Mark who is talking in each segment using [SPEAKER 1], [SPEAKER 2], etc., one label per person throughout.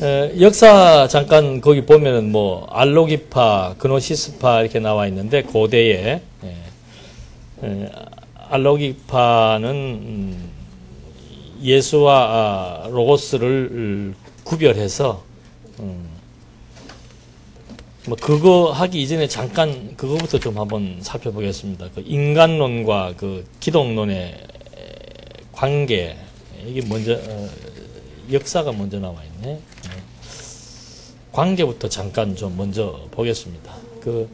[SPEAKER 1] 역사 잠깐 거기 보면은 뭐 알로기파, 그노시스파 이렇게 나와 있는데 고대에 알로기파는 예수와 로고스를 구별해서 뭐 그거 하기 이전에 잠깐 그거부터 좀 한번 살펴보겠습니다. 그 인간론과 그 기독론의 관계 이게 먼저 역사가 먼저 나와 있네. 관계부터 잠깐 좀 먼저 보겠습니다. 그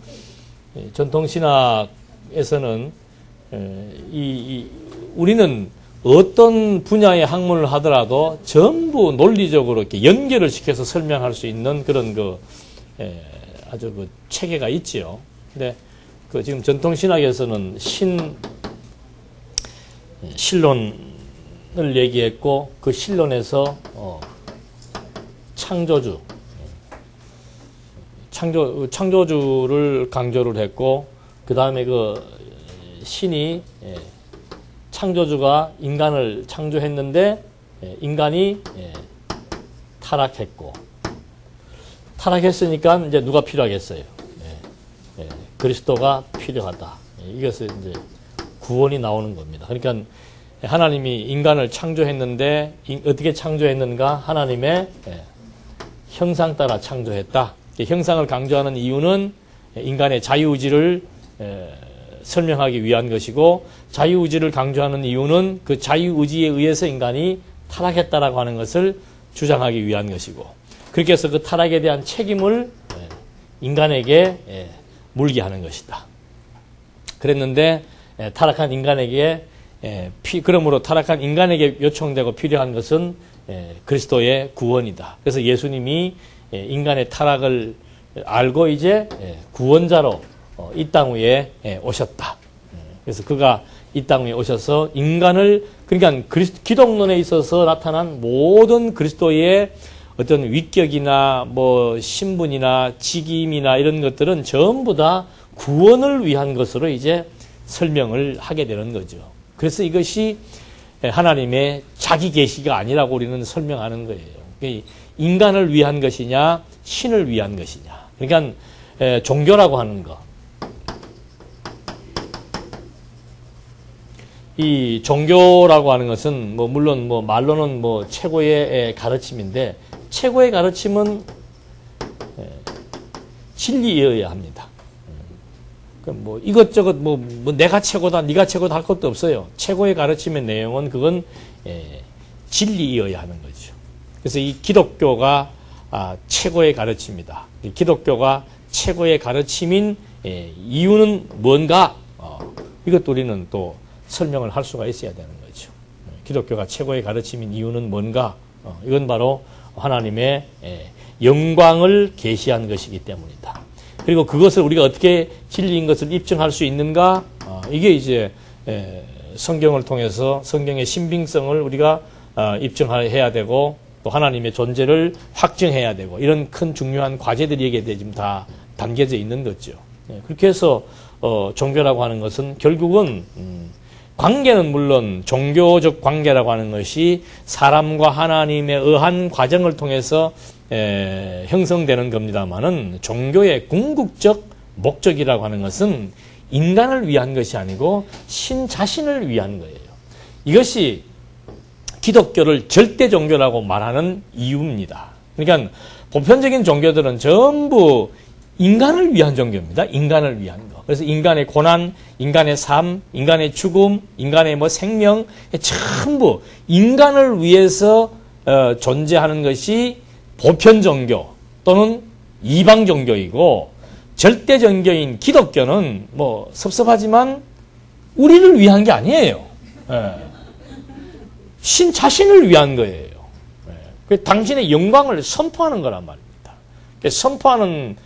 [SPEAKER 1] 전통신학에서는 우리는 어떤 분야의 학문을 하더라도 전부 논리적으로 이렇게 연결을 시켜서 설명할 수 있는 그런 아주 그 체계가 있지요. 근데 그 지금 전통신학에서는 신론을 얘기했고 그 신론에서 창조주를 강조를 했고 그 다음에 그 신이 창조주가 인간을 창조했는데 인간이 타락했고 타락했으니까 이제 누가 필요하겠어요? 그리스도가 필요하다. 이것은 이제 구원이 나오는 겁니다. 그러니까 하나님이 인간을 창조했는데 어떻게 창조했는가? 하나님의 형상 따라 창조했다. 형상을 강조하는 이유는 인간의 자유의지를 설명하기 위한 것이고 자유의지를 강조하는 이유는 그 자유의지에 의해서 인간이 타락했다라고 하는 것을 주장하기 위한 것이고 그렇게 해서 그 타락에 대한 책임을 인간에게 물게 하는 것이다. 그랬는데 타락한 인간에게 그러므로 타락한 인간에게 요청되고 필요한 것은 그리스도의 구원이다. 그래서 예수님이 인간의 타락을 알고 이제 구원자로 이 땅 위에 오셨다. 그래서 그가 이 땅 위에 오셔서 인간을 그러니까 기독론에 있어서 나타난 모든 그리스도의 어떤 위격이나 뭐 신분이나 직임이나 이런 것들은 전부 다 구원을 위한 것으로 이제 설명을 하게 되는 거죠. 그래서 이것이 하나님의 자기 계시가 아니라고 우리는 설명하는 거예요. 인간을 위한 것이냐, 신을 위한 것이냐. 그러니까 종교라고 하는 거. 이 종교라고 하는 것은 뭐 물론 뭐 말로는 뭐 최고의 가르침인데 최고의 가르침은 진리여야 합니다. 뭐 이것저것 뭐 내가 최고다, 네가 최고다 할 것도 없어요. 최고의 가르침의 내용은 그건 진리여야 하는 거죠. 그래서 이 기독교가 최고의 가르침이다. 기독교가 최고의 가르침인 이유는 뭔가? 이것도 우리는 또 설명을 할 수가 있어야 되는 거죠. 기독교가 최고의 가르침인 이유는 뭔가? 이건 바로 하나님의 영광을 계시한 것이기 때문이다. 그리고 그것을 우리가 어떻게 진리인 것을 입증할 수 있는가? 이게 이제 성경을 통해서 성경의 신빙성을 우리가 입증해야 되고 또 하나님의 존재를 확증해야 되고 이런 큰 중요한 과제들이 여기에 지금 다 담겨져 있는 거죠. 그렇게 해서 종교라고 하는 것은 결국은 관계는 물론 종교적 관계라고 하는 것이 사람과 하나님에 의한 과정을 통해서 형성되는 겁니다만은 종교의 궁극적 목적이라고 하는 것은 인간을 위한 것이 아니고 신 자신을 위한 거예요. 이것이 기독교를 절대 종교라고 말하는 이유입니다. 그러니까 보편적인 종교들은 전부 인간을 위한 종교입니다. 인간을 위한 거. 그래서 인간의 고난, 인간의 삶, 인간의 죽음, 인간의 뭐 생명, 전부 인간을 위해서 존재하는 것이 보편 종교 또는 이방 종교이고 절대 종교인 기독교는 뭐 섭섭하지만 우리를 위한 게 아니에요. 신 자신을 위한 거예요. 당신의 영광을 선포하는 거란 말입니다. 선포하는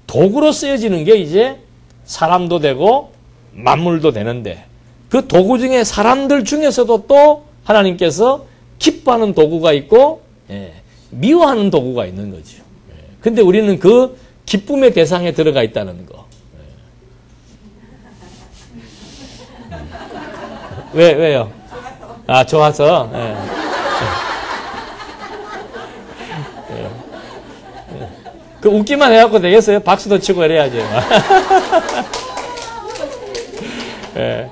[SPEAKER 1] 도구로 쓰여지는 게 이제 사람도 되고 만물도 되는데 그 도구 중에 사람들 중에서도 또 하나님께서 기뻐하는 도구가 있고 미워하는 도구가 있는 거죠. 근데 우리는 그 기쁨의 대상에 들어가 있다는 거. 왜요? 좋아서. 그 웃기만 해갖고 되겠어요? 박수도 치고 이래야지. 예.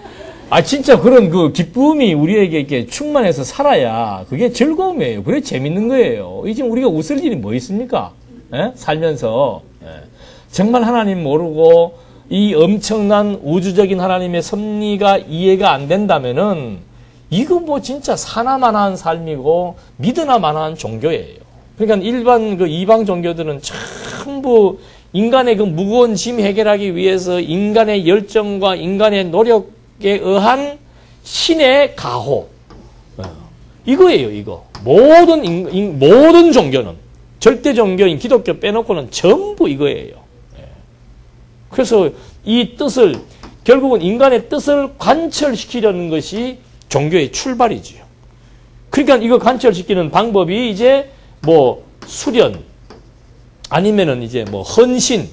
[SPEAKER 1] 아, 진짜 그런 그 기쁨이 우리에게 이렇게 충만해서 살아야 그게 즐거움이에요. 그게 재밌는 거예요. 이 지금 우리가 웃을 일이 뭐 있습니까? 예? 살면서. 예. 정말 하나님 모르고 이 엄청난 우주적인 하나님의 섭리가 이해가 안 된다면은 이거 뭐 진짜 사나마나한 삶이고 믿으나마나한 종교예요. 그러니까 일반 그 이방 종교들은 전부 인간의 그 무거운 짐 해결하기 위해서 인간의 열정과 인간의 노력에 의한 신의 가호. 이거예요, 이거. 모든 종교는, 절대 종교인 기독교 빼놓고는 전부 이거예요. 그래서 이 뜻을, 결국은 인간의 뜻을 관철시키려는 것이 종교의 출발이지요. 그러니까 이거 관철시키는 방법이 이제 뭐 수련, 아니면은 이제 뭐 헌신,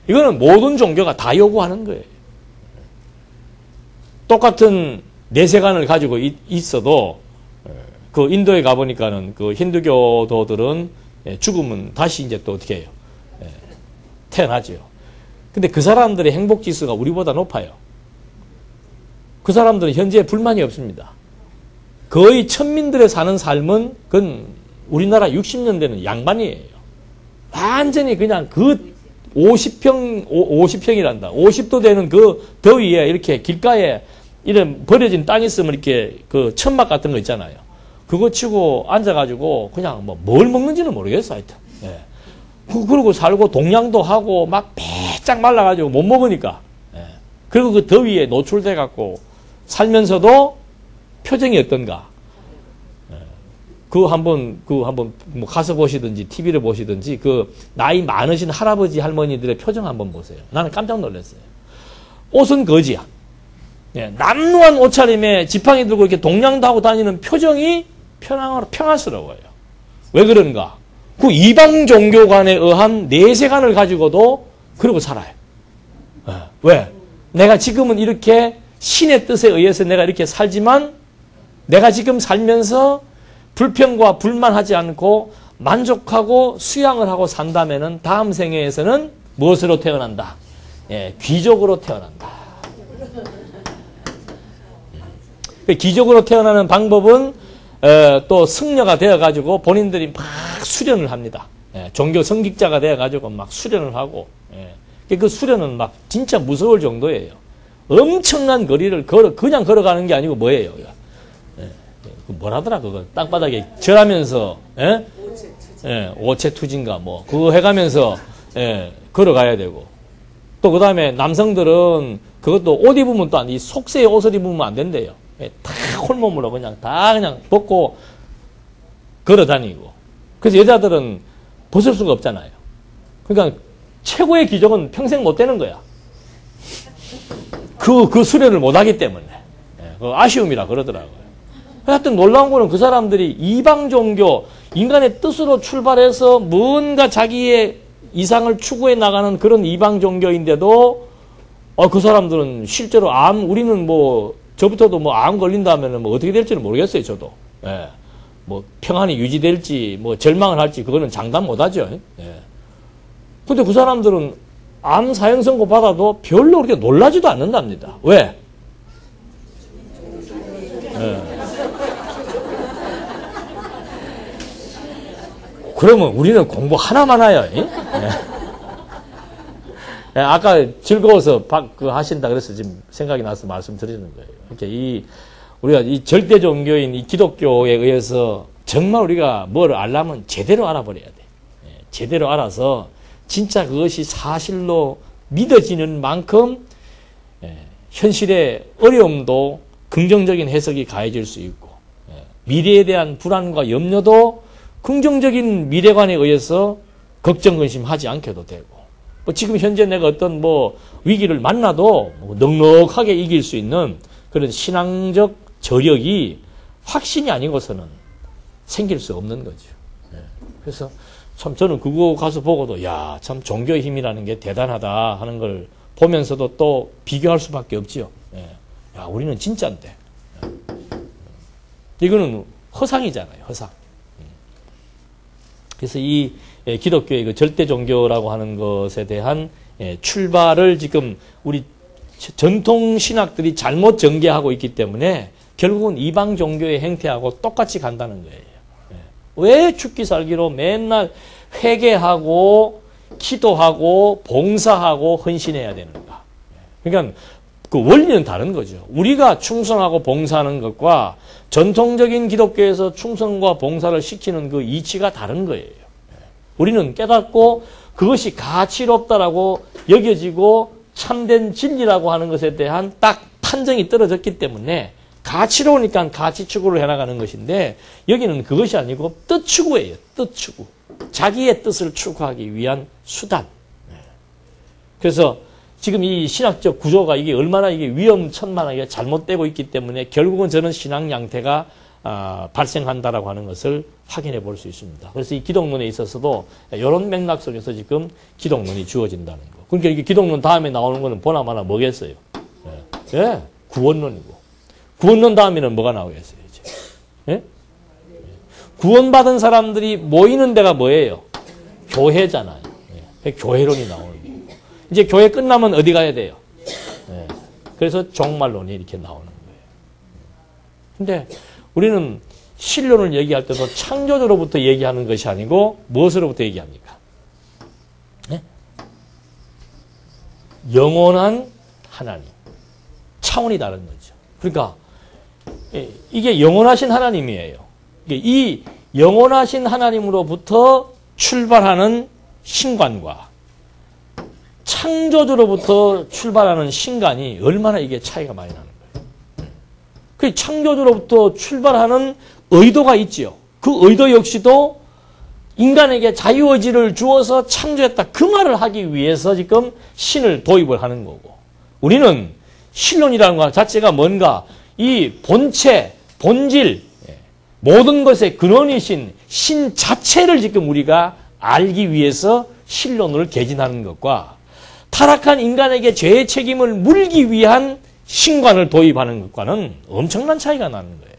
[SPEAKER 1] 이거는 모든 종교가 다 요구하는 거예요. 똑같은 내세관을 가지고 있어도 그 인도에 가보니까는 그 힌두교도들은 죽으면 다시 이제 또 어떻게 해요? 태어나죠. 근데 그 사람들의 행복 지수가 우리보다 높아요. 그 사람들은 현재 불만이 없습니다. 거의 천민들의 사는 삶은 그건 우리나라 60년대는 양반이에요. 완전히 그냥 그 50평이란다. 50도 되는 그 더위에 이렇게 길가에 이런 버려진 땅 있으면 이렇게 그 천막 같은 거 있잖아요. 그거 치고 앉아가지고 그냥 뭐 뭘 먹는지는 모르겠어, 하여튼. 예. 그러고 살고 동양도 하고 막 배짝 말라가지고 못 먹으니까. 예. 그리고 그 더위에 노출돼갖고 살면서도 표정이 어떤가. 예. 그거 한번 뭐 가서 보시든지 TV를 보시든지 그 나이 많으신 할아버지 할머니들의 표정 한번 보세요. 나는 깜짝 놀랐어요. 옷은 거지야. 예. 남루한 옷차림에 지팡이 들고 이렇게 동양도 하고 다니는 표정이 평안스러워요. 왜 그런가? 그 이방 종교관에 의한 내세관을 가지고도 그러고 살아요. 왜? 내가 지금은 이렇게 신의 뜻에 의해서 내가 이렇게 살지만 내가 지금 살면서 불평과 불만하지 않고 만족하고 수양을 하고 산다면은 다음 생애에서는 무엇으로 태어난다? 예, 귀족으로 태어난다. 귀족으로 태어나는 방법은 또 승려가 되어가지고 본인들이 막 수련을 합니다. 예, 종교 성직자가 되어가지고 막 수련을 하고, 예, 그 수련은 막 진짜 무서울 정도예요. 엄청난 거리를 그냥 걸어가는 게 아니고 뭐예요? 예, 뭐라더라, 그거. 땅바닥에 절하면서, 예? 예, 오체투진가 뭐, 그거 해가면서, 예, 걸어가야 되고. 또 그 다음에 남성들은 그것도 옷 입으면 또 이 속세의 옷을 입으면 안 된대요. 예, 다 홀몸으로 그냥 벗고 걸어 다니고. 그래서 여자들은 벗을 수가 없잖아요. 그러니까 최고의 기적은 평생 못 되는 거야. 그 수련을 못 하기 때문에. 예, 그 아쉬움이라 그러더라고요. 하여튼 놀라운 거는 그 사람들이 이방 종교, 인간의 뜻으로 출발해서 뭔가 자기의 이상을 추구해 나가는 그런 이방 종교인데도 그 사람들은 실제로 우리는 뭐 저부터도 뭐 암 걸린다면 뭐 어떻게 될지는 모르겠어요, 저도. 예. 뭐 평안이 유지될지 뭐 절망을 할지 그거는 장담 못 하죠. 예. 근데 그 사람들은 암 사형 선고 받아도 별로 그렇게 놀라지도 않는답니다. 왜? 예. 그러면 우리는 공부 하나만 해요. 예? 예, 아까 즐거워서 하신다 그래서 지금 생각이 나서 말씀드리는 거예요. 그러니까 우리가 이 절대 종교인 이 기독교에 의해서 정말 우리가 뭘 알려면 제대로 알아버려야 돼. 예, 제대로 알아서 진짜 그것이 사실로 믿어지는 만큼 현실의 어려움도 긍정적인 해석이 가해질 수 있고 미래에 대한 불안과 염려도 긍정적인 미래관에 의해서 걱정, 근심하지 않게도 되고 지금 현재 내가 어떤 위기를 만나도 넉넉하게 이길 수 있는 그런 신앙적 저력이 확신이 아니고서는 생길 수 없는 거죠. 그래서 참 저는 그거 가서 보고도 참 종교의 힘이라는 게 대단하다 하는 걸 보면서도 또 비교할 수밖에 없지요. 우리는 진짜인데. 이거는 허상이잖아요. 허상. 그래서 이 기독교의 그 절대 종교라고 하는 것에 대한 출발을 지금 우리 전통 신학들이 잘못 전개하고 있기 때문에 결국은 이방 종교의 행태하고 똑같이 간다는 거예요. 왜 죽기 살기로 맨날 회개하고 기도하고 봉사하고 헌신해야 되는가? 그러니까 그 원리는 다른 거죠. 우리가 충성하고 봉사하는 것과 전통적인 기독교에서 충성과 봉사를 시키는 그 이치가 다른 거예요. 우리는 깨닫고 그것이 가치롭다라고 여겨지고 참된 진리라고 하는 것에 대한 딱 판정이 떨어졌기 때문에 가치로우니까 가치 추구를 해나가는 것인데 여기는 그것이 아니고 뜻 추구예요. 뜻 추구. 자기의 뜻을 추구하기 위한 수단. 그래서 지금 이 신학적 구조가 이게 얼마나 이게 위험천만하게 잘못되고 있기 때문에 결국은 저는 신앙 양태가 발생한다라고 하는 것을 확인해 볼 수 있습니다. 그래서 이 기독론에 있어서도 이런 맥락 속에서 지금 기독론이 주어진다는 거. 그러니까 이게 기독론 다음에 나오는 거는 보나마나 뭐겠어요? 예, 구원론이고. 구원론 다음에는 뭐가 나오겠어요, 이제? 예? 구원받은 사람들이 모이는 데가 뭐예요? 교회잖아요. 예. 교회론이 나오는 거고. 이제 교회 끝나면 어디 가야 돼요? 예. 그래서 종말론이 이렇게 나오는 거예요. 근데 우리는 신론을 얘기할 때도 창조주로부터 얘기하는 것이 아니고 무엇으로부터 얘기합니까? 예? 영원한 하나님. 차원이 다른 거죠. 그러니까 이게 영원하신 하나님이에요. 이 영원하신 하나님으로부터 출발하는 신관과 창조주로부터 출발하는 신관이 얼마나 이게 차이가 많이 나는 거예요. 그 창조주로부터 출발하는 의도가 있지요. 그 의도 역시도 인간에게 자유의지를 주어서 창조했다. 그 말을 하기 위해서 지금 신을 도입을 하는 거고. 우리는 신론이라는 것 자체가 뭔가 이 본체, 본질, 모든 것의 근원이신 신 자체를 지금 우리가 알기 위해서 신론을 개진하는 것과 타락한 인간에게 죄의 책임을 물기 위한 신관을 도입하는 것과는 엄청난 차이가 나는 거예요.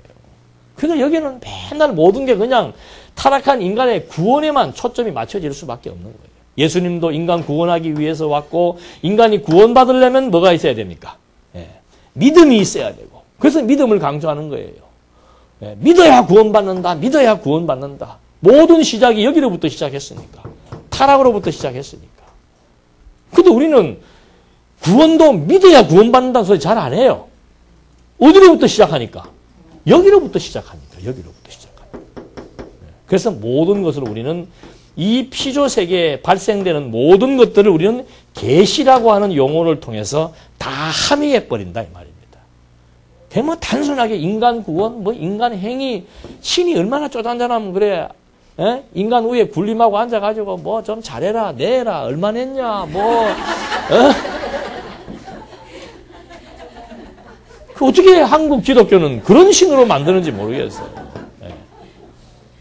[SPEAKER 1] 그러니까 여기는 맨날 모든 게 그냥 타락한 인간의 구원에만 초점이 맞춰질 수밖에 없는 거예요. 예수님도 인간 구원하기 위해서 왔고 인간이 구원받으려면 뭐가 있어야 됩니까? 믿음이 있어야 되고 그래서 믿음을 강조하는 거예요. 믿어야 구원받는다. 믿어야 구원받는다. 모든 시작이 여기로부터 시작했으니까. 타락으로부터 시작했으니까. 근데 우리는 구원도 믿어야 구원받는다는 소리 잘 안 해요. 어디로부터 시작하니까? 여기로부터 시작하니까. 여기로부터 시작하니까. 그래서 모든 것을 우리는 이 피조 세계에 발생되는 모든 것들을 우리는 계시라고 하는 용어를 통해서 다 함의해 버린다 이 말입니다. 뭐 단순하게 인간 구원, 뭐 인간 행위, 신이 얼마나 쪼잔잔하면 그래. 에? 인간 위에 군림하고 앉아가지고 뭐 좀 잘해라, 내라, 얼마 냈냐, 뭐. 그 어떻게 한국 기독교는 그런 신으로 만드는지 모르겠어요.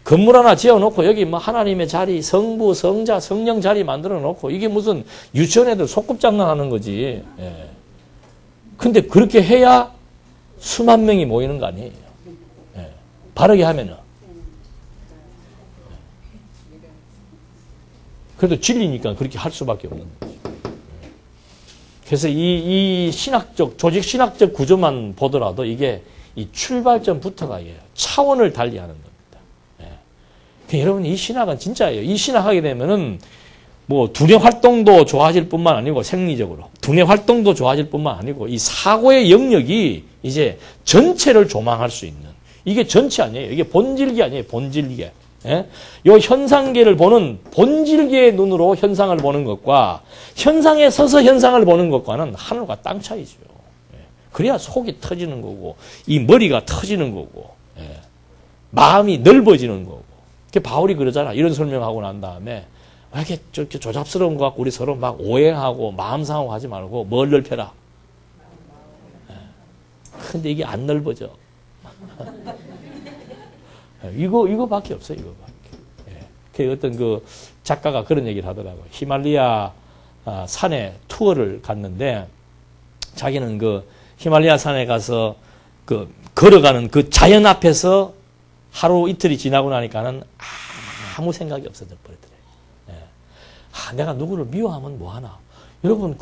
[SPEAKER 1] 건물 하나 지어놓고 여기 뭐 하나님의 자리, 성부, 성자, 성령 자리 만들어놓고 이게 무슨 유치원 애들 소꿉장난하는 거지. 근데 그렇게 해야 수만 명이 모이는 거 아니에요. 바르게 하면은. 그래도 진리니까 그렇게 할 수밖에 없는 거죠. 그래서 이 신학적, 조직 신학적 구조만 보더라도 이게 이 출발점부터가 차원을 달리하는 겁니다. 여러분, 이 신학은 진짜예요. 이 신학 하게 되면은 뭐 두뇌 활동도 좋아질 뿐만 아니고 생리적으로 두뇌 활동도 좋아질 뿐만 아니고 이 사고의 영역이 이제 전체를 조망할 수 있는 이게 전체 아니에요. 이게 본질계 아니에요. 본질계. 예? 요 현상계를 보는 본질계의 눈으로 현상을 보는 것과 현상에 서서 현상을 보는 것과는 하늘과 땅 차이죠. 예. 그래야 속이 터지는 거고 이 머리가 터지는 거고 마음이 넓어지는 거고. 바울이 그러잖아. 이런 설명하고 난 다음에 왜 이렇게 조잡스러운 것 같고 우리 서로 막 오해하고 마음 상하고 하지 말고 뭘 넓혀라. 근데 이게 안 넓어져. 이거밖에 없어요. 이거밖에. 그 어떤 그 작가가 그런 얘기를 하더라고요. 히말라야 산에 투어를 갔는데 자기는 그 히말라야 산에 가서 그 걸어가는 그 자연 앞에서 하루 이틀이 지나고 나니까는 아무 생각이 없어져 버리더래. 예. 내가 누구를 미워하면 뭐하나. 여러분,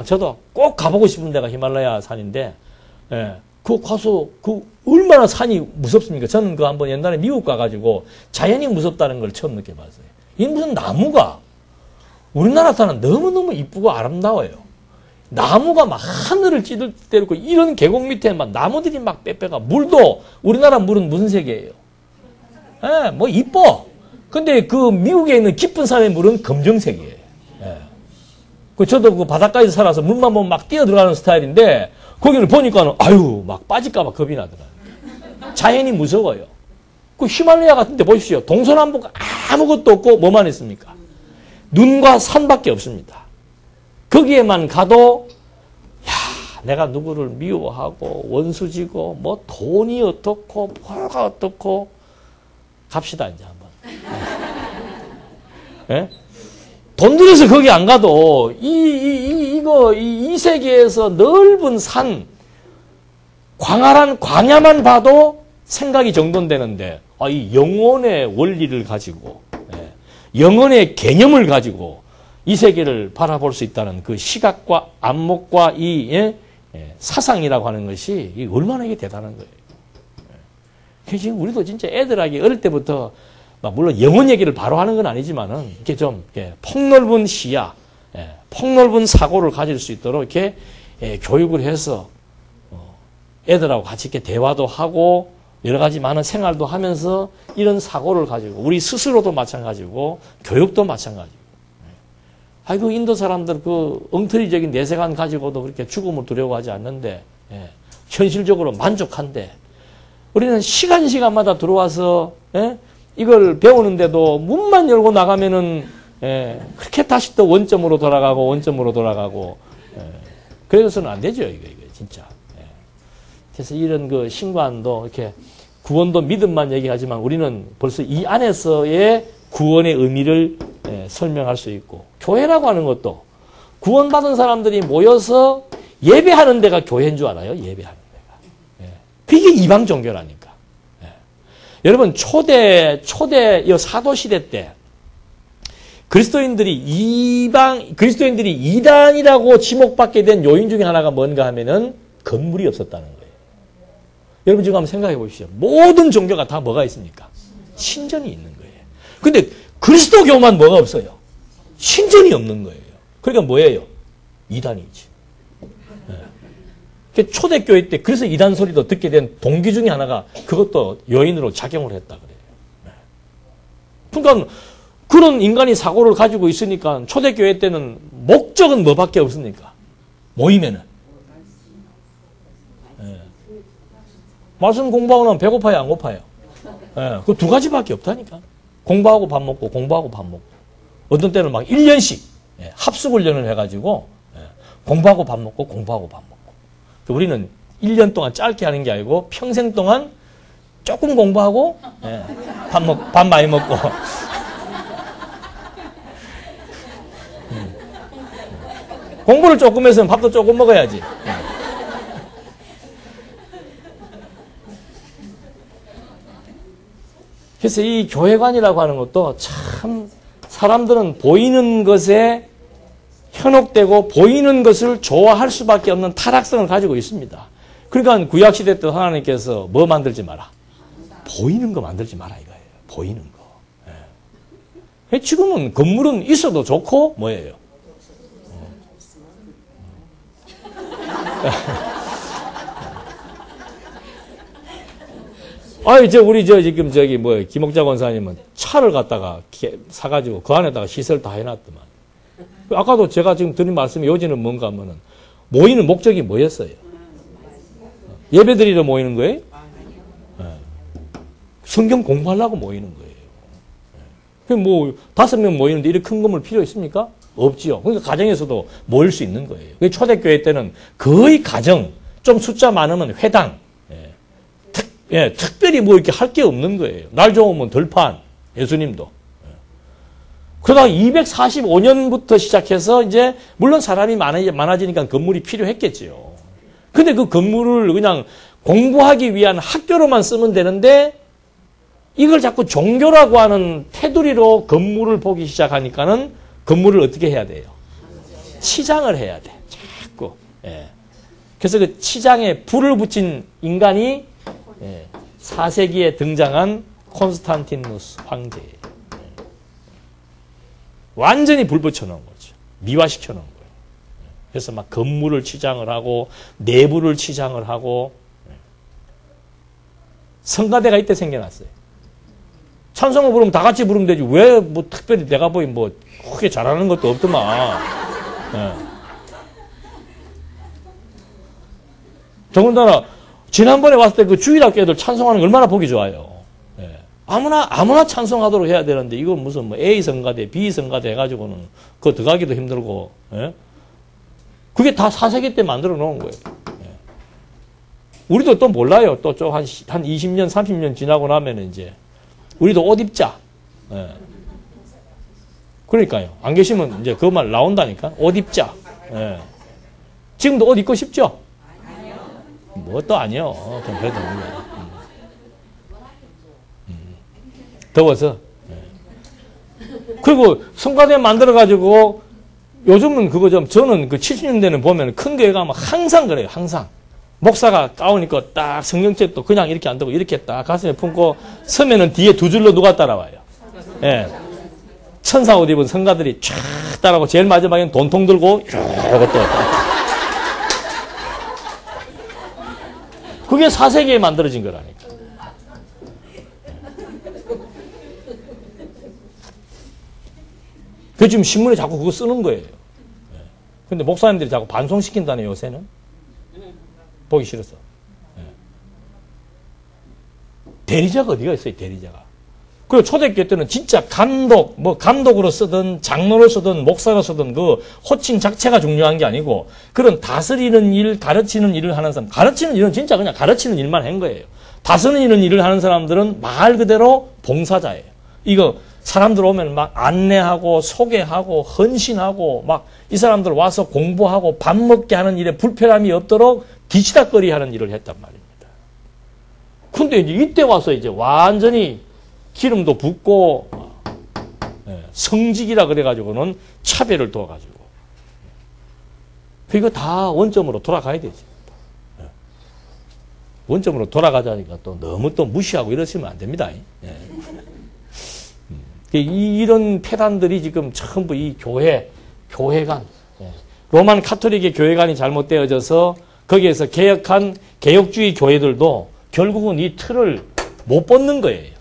[SPEAKER 1] 저도 꼭 가보고 싶은 데가 히말라야 산인데, 예. 그거 가서, 얼마나 산이 무섭습니까? 저는 한번 옛날에 미국 가가지고 자연이 무섭다는 걸 처음 느껴봤어요. 이 무슨 나무가, 우리나라 산은 너무너무 이쁘고 아름다워요. 나무가 막 하늘을 찌르고 이런 계곡 밑에 막 나무들이 막 빼빼가 물도, 우리나라 물은 무슨 색이에요? 예, 뭐 이뻐. 근데 미국에 있는 깊은 산의 물은 검정색이에요. 예. 저도 바닷가에서 살아서 물만 보면 막 뛰어 들어가는 스타일인데, 거기를 보니까는, 막 빠질까봐 겁이 나더라고요. 자연이 무서워요. 히말라야 같은 데 보십시오. 동서남북 아무것도 없고, 뭐만 있습니까? 눈과 산밖에 없습니다. 거기에만 가도, 내가 누구를 미워하고, 원수지고, 뭐, 돈이 어떻고, 뭐가 어떻고, 갑시다, 이제 한번. 예? 돈 들여서 거기 안 가도 이 세계에서 넓은 산, 광활한 광야만 봐도 생각이 정돈되는데, 이 영혼의 원리를 가지고, 영혼의 개념을 가지고 이 세계를 바라볼 수 있다는 그 시각과 안목과 이 사상이라고 하는 것이 얼마나 이게 대단한 거예요. 지금 우리도 진짜 애들에게 어릴 때부터 물론 영혼 얘기를 바로 하는 건 아니지만은 이렇게 좀 폭넓은 시야, 폭넓은 사고를 가질 수 있도록 이렇게 교육을 해서 애들하고 같이 이렇게 대화도 하고 여러 가지 많은 생활도 하면서 이런 사고를 가지고 우리 스스로도 마찬가지고 교육도 마찬가지고. 아이고 인도 사람들 엉터리적인 내세관 가지고도 그렇게 죽음을 두려워하지 않는데 현실적으로 만족한데 우리는 시간마다 들어와서 이걸 배우는데도 문만 열고 나가면은 그렇게 다시 또 원점으로 돌아가고 그래서는 안 되죠 이거 진짜. 그래서 이런 신관도 이렇게 구원도 믿음만 얘기하지만 우리는 벌써 이 안에서의 구원의 의미를 설명할 수 있고 교회라고 하는 것도 구원받은 사람들이 모여서 예배하는 데가 교회인 줄 알아요? 예배하는 데가. 그게 이방 종교라니까. 여러분 초대 사도 시대 때 그리스도인들이 이단이라고 지목받게 된 요인 중에 하나가 뭔가 하면은 건물이 없었다는 거예요. 여러분 지금 한번 생각해 보십시오. 모든 종교가 다 뭐가 있습니까? 신전이 있는 거예요. 근데 그리스도교만 뭐가 없어요? 신전이 없는 거예요. 그러니까 뭐예요? 이단이지. 초대교회 때 그래서 이단 소리도 듣게 된 동기 중에 하나가 그것도 요인으로 작용을 했다 그래요. 그러니까 그런 인간이 사고를 가지고 있으니까 초대교회 때는 목적은 뭐밖에 없습니까? 모이면은. 말씀 공부하고 나면 배고파요, 안 고파요? 그 두 가지밖에 없다니까. 공부하고 밥 먹고, 공부하고 밥 먹고. 어떤 때는 막 1년씩 합숙훈련을 해가지고 공부하고 밥 먹고, 공부하고 밥 먹고. 우리는 1년 동안 짧게 하는 게 아니고 평생 동안 조금 공부하고 밥 많이 먹고. 공부를 조금 했으면 밥도 조금 먹어야지. 그래서 이 교회관이라고 하는 것도 참 사람들은 보이는 것에 현혹되고 보이는 것을 좋아할 수밖에 없는 타락성을 가지고 있습니다. 그러니까 구약시대 때 하나님께서 뭐 만들지 마라? 보이는 거 만들지 마라 이거예요. 보이는 거. 지금은 건물은 있어도 좋고 뭐예요? 우리 지금 김옥자 권사님은 차를 갖다가 사가지고 그 안에다가 시설 다 해놨더만. 아까도 제가 지금 드린 말씀의 요지는 뭔가 하면은 모이는 목적이 뭐였어요? 예배드리러 모이는 거예요? 성경 공부하려고 모이는 거예요. 5명 모이는데 이렇게 큰 건물 필요 있습니까? 없지요. 그러니까 가정에서도 모일 수 있는 거예요. 초대교회 때는 거의 가정, 좀 숫자 많으면 회당, 특별히 이렇게 할 게 없는 거예요. 날 좋으면 들판, 예수님도. 그러다가 245년부터 시작해서 이제 물론 사람이 많아지니까 건물이 필요했겠지요. 근데 그 건물을 그냥 공부하기 위한 학교로만 쓰면 되는데 이걸 자꾸 종교라고 하는 테두리로 건물을 보기 시작하니까는 건물을 어떻게 해야 돼요? 치장을 해야 돼. 자꾸. 예. 그래서 그 치장에 불을 붙인 인간이 4세기에 등장한 콘스탄티누스 황제예요. 완전히 불 붙여놓은 거죠. 미화시켜 놓은 거예요. 그래서 막 건물을 치장을 하고 내부를 치장을 하고 성가대가 이때 생겨났어요. 찬송을 부르면 다 같이 부르면 되지. 왜 뭐 특별히 내가 보기 뭐 크게 잘하는 것도 없더만. 예. 더군다나 지난번에 왔을 때 그 주일학교 애들 찬송하는 거 얼마나 보기 좋아요. 예. 아무나 찬송하도록 해야 되는데 이건 무슨 뭐 A 성가대, B 성가대 해가지고는 그거 들어가기도 힘들고. 예. 그게 다 4세기 때 만들어 놓은 거예요. 예. 우리도 또 몰라요. 또 좀 한 20년, 30년 지나고 나면 이제 우리도 옷 입자. 예. 그러니까요. 안 계시면 이제 그 말 나온다니까. 옷 입자. 예. 지금도 옷 입고 싶죠? 뭐 또 아니요. 좀 그래도 더워서. 예. 그리고 성가대 만들어가지고 요즘은 그거 좀 저는 그 70년대는 보면 큰 교회 가면 항상 그래요. 항상. 목사가 가운 입고 딱 성경책도 그냥 이렇게 안 두고 이렇게 딱 가슴에 품고 서면은 뒤에 두 줄로 누가 따라와요. 예. 천사 옷 입은 성가들이 쫙 따라오고 제일 마지막에는 돈통 들고 이러고 또. 그게 4세기에 만들어진 거라니까. 그 지금 신문에 자꾸 그거 쓰는 거예요. 근데 목사님들이 자꾸 반송시킨다네 요새는. 보기 싫어서. 대리자가 어디가 있어요, 대리자가. 그리고 초대교회 때는 진짜 감독으로 쓰든 장로로 쓰든 목사로 쓰든 그 호칭 자체가 중요한 게 아니고 그런 다스리는 일, 가르치는 일을 하는 사람, 가르치는 일은 진짜 그냥 가르치는 일만 한 거예요. 다스리는 일을 하는 사람들은 말 그대로 봉사자예요. 이거 사람들 오면 막 안내하고 소개하고 헌신하고 막 이 사람들 와서 공부하고 밥 먹게 하는 일에 불편함이 없도록 뒤치다거리 하는 일을 했단 말입니다. 근데 이제 이때 와서 이제 완전히 기름도 붓고 성직이라 그래가지고는 차별을 둬가지고 이거 다 원점으로 돌아가야 되지. 원점으로 돌아가자니까 또 너무 또 무시하고 이러시면 안 됩니다. 이런 폐단들이 지금 전부 이 교회관, 로만 카톨릭의 교회관이 잘못되어져서 거기에서 개혁한 개혁주의 교회들도 결국은 이 틀을 못 벗는 거예요.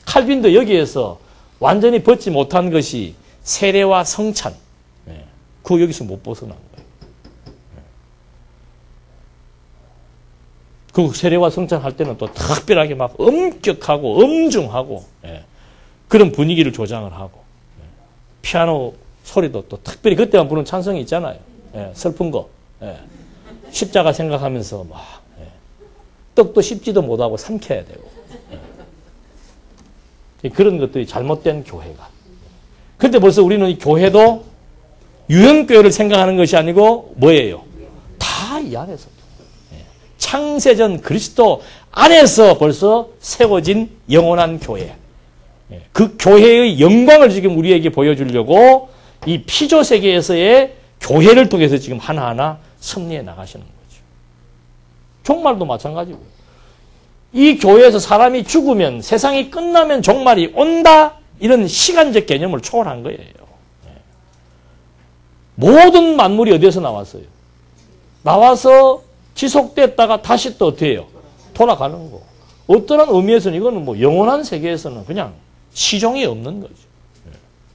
[SPEAKER 1] 칼빈도 여기에서 완전히 벗지 못한 것이 세례와 성찬. 그거 여기서 못 벗어난 거예요. 그 세례와 성찬 할 때는 또 특별하게 막 엄격하고 엄중하고 그런 분위기를 조장을 하고 피아노 소리도 또 특별히 그때만 부르는 찬성이 있잖아요. 슬픈 거. 십자가 생각하면서 막 떡도 씹지도 못하고 삼켜야 되고 그런 것들이 잘못된 교회가. 근데 벌써 우리는 이 교회도 유형교회를 생각하는 것이 아니고 뭐예요? 다 이 안에서. 창세전 그리스도 안에서 벌써 세워진 영원한 교회. 그 교회의 영광을 지금 우리에게 보여주려고 이 피조 세계에서의 교회를 통해서 지금 하나하나 섭리해 나가시는 거죠. 종말도 마찬가지고. 이 교회에서 사람이 죽으면 세상이 끝나면 종말이 온다. 이런 시간적 개념을 초월한 거예요. 모든 만물이 어디에서 나왔어요? 나와서 지속됐다가 다시 또 어떻게 해요? 돌아가는 거. 어떠한 의미에서는 이거는 뭐 영원한 세계에서는 그냥 시종이 없는 거죠.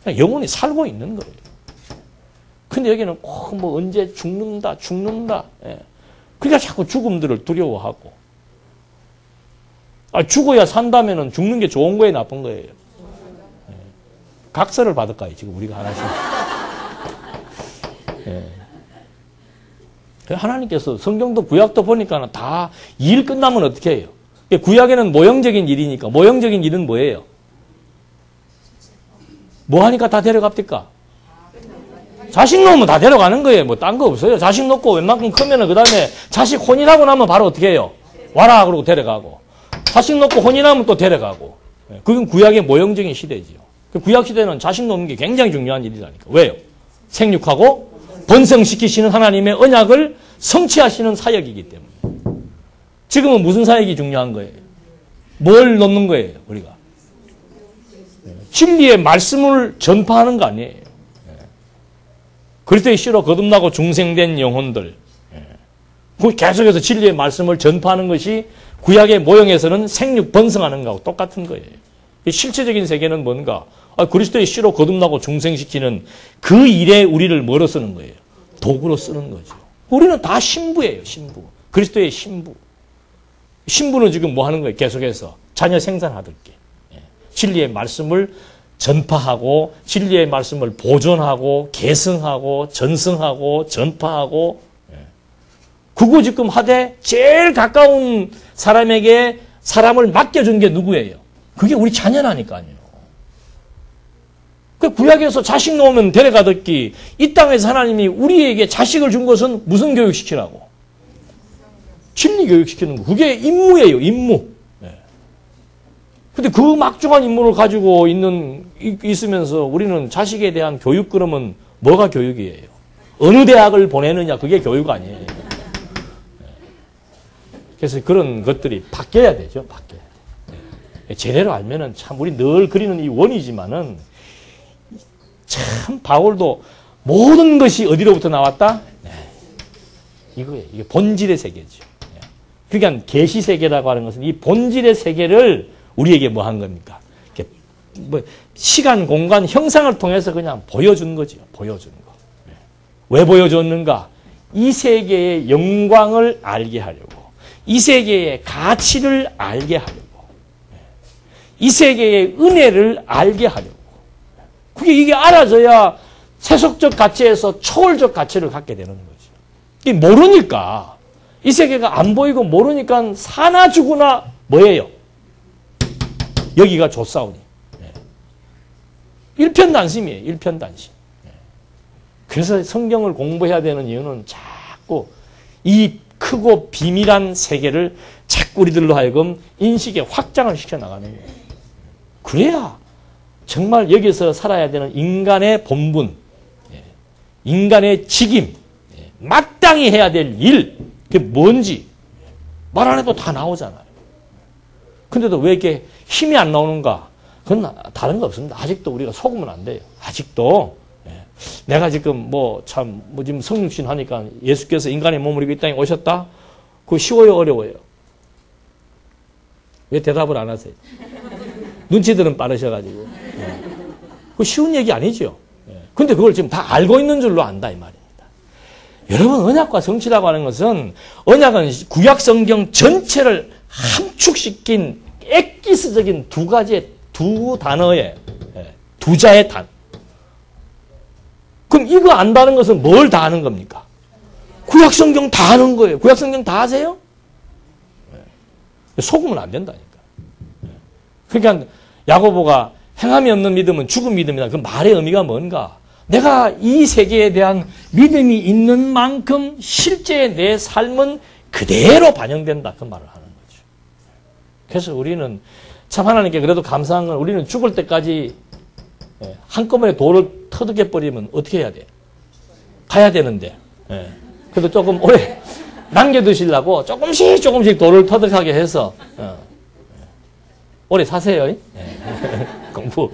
[SPEAKER 1] 그냥 영원히 살고 있는 거예요. 근데 여기는 꼭 뭐 언제 죽는다. 그러니까 자꾸 죽음들을 두려워하고. 죽어야 산다면은 죽는 게 좋은 거예요, 나쁜 거예요? 각서를 받을까요, 지금 우리가 하나씩? 하나님께서 성경도 구약도 보니까 다 일 끝나면 어떻게 해요? 구약에는 모형적인 일이니까 모형적인 일은 뭐예요? 뭐 하니까 다 데려갑니까? 자식 놓으면 다 데려가는 거예요. 뭐 딴 거 없어요. 자식 놓고 웬만큼 크면은 그 다음에 자식 혼인하고 나면 바로 어떻게 해요? 와라 그러고 데려가고. 자식 놓고 혼인하면 또 데려가고. 그건 구약의 모형적인 시대지요. 구약 시대는 자식 놓는 게 굉장히 중요한 일이라니까. 왜요? 생육하고 번성시키시는 하나님의 언약을 성취하시는 사역이기 때문에. 지금은 무슨 사역이 중요한 거예요? 뭘 놓는 거예요, 우리가? 진리의 말씀을 전파하는 거 아니에요. 그리스도의 씨로 거듭나고 중생된 영혼들. 계속해서 진리의 말씀을 전파하는 것이 구약의 모형에서는 생육 번성하는 거하고 똑같은 거예요. 실체적인 세계는 뭔가? 그리스도의 씨로 거듭나고 중생시키는 그 일에 우리를 뭐로 쓰는 거예요? 도구로 쓰는 거죠. 우리는 다 신부예요, 신부. 그리스도의 신부. 신부는 지금 뭐 하는 거예요? 계속해서 자녀 생산하듯게. 진리의 말씀을 전파하고 진리의 말씀을 보존하고 계승하고 전승하고 전파하고 그거 지금 하되 제일 가까운 사람에게 사람을 맡겨준 게 누구예요? 그게 우리 자녀라니까요. 그 구약에서 자식 놓으면 데려가듯기 이 땅에서 하나님이 우리에게 자식을 준 것은 무슨 교육시키라고? 진리 교육시키는 거. 그게 임무예요, 임무. 근데 그 막중한 임무를 가지고 있으면서 우리는 자식에 대한 교육 그러면 뭐가 교육이에요? 어느 대학을 보내느냐, 그게 교육 아니에요. 그래서 그런 것들이 바뀌어야 되죠, 바뀌어야 돼. 제대로 알면은 참, 우리 늘 그리는 이 원이지만은 참, 바울도 모든 것이 어디로부터 나왔다? 이거예요. 이게 본질의 세계죠. 그러니까 계시 세계라고 하는 것은 이 본질의 세계를 우리에게 뭐 한 겁니까? 뭐 시간, 공간, 형상을 통해서 그냥 보여준 거죠. 보여준 거. 왜 보여줬는가? 이 세계의 영광을 알게 하려고. 이 세계의 가치를 알게 하려고. 이 세계의 은혜를 알게 하려고. 이게 알아져야 세속적 가치에서 초월적 가치를 갖게 되는 거죠. 이게 모르니까, 이 세계가 안 보이고 모르니까 사나 죽으나 뭐예요? 여기가 좋사오니. 일편단심이에요. 일편단심. 그래서 성경을 공부해야 되는 이유는 자꾸 이 크고 비밀한 세계를 자꾸 우리들로 하여금 인식에 확장을 시켜나가는 거예요. 그래야 정말 여기서 살아야 되는 인간의 본분, 인간의 직임, 마땅히 해야 될 일, 그게 뭔지 말 안 해도 다 나오잖아요. 근데도 왜 이렇게 힘이 안 나오는가? 그건 다른 거 없습니다. 아직도 우리가 속으면 안 돼요. 아직도. 내가 지금 지금 성육신 하니까 예수께서 인간의 몸을 입고 이 땅에 오셨다? 그거 쉬워요, 어려워요? 왜 대답을 안 하세요? 눈치들은 빠르셔가지고. 그거 쉬운 얘기 아니죠? 근데 그걸 지금 다 알고 있는 줄로 안다, 이 말입니다. 여러분, 언약과 성취라고 하는 것은, 언약은 구약 성경 전체를 함축시킨 엑기스적인 두 단어의, 두 자의 단. 그럼 이거 안다는 것은 뭘 다 아는 겁니까? 구약 성경 다 아는 거예요. 구약 성경 다 아세요? 속으면 안 된다니까. 그러니까 야고보가 행함이 없는 믿음은 죽은 믿음이다. 그 말의 의미가 뭔가? 내가 이 세계에 대한 믿음이 있는 만큼 실제 내 삶은 그대로 반영된다. 그 말을 하는 거죠. 그래서 우리는 참 하나님께 그래도 감사한 건 우리는 죽을 때까지 한꺼번에 돌을 터득해 버리면 어떻게 해야 돼? 가야 되는데. 그래도 조금 오래 남겨두시려고 조금씩 돌을 터득하게 해서 오래 사세요. 공부.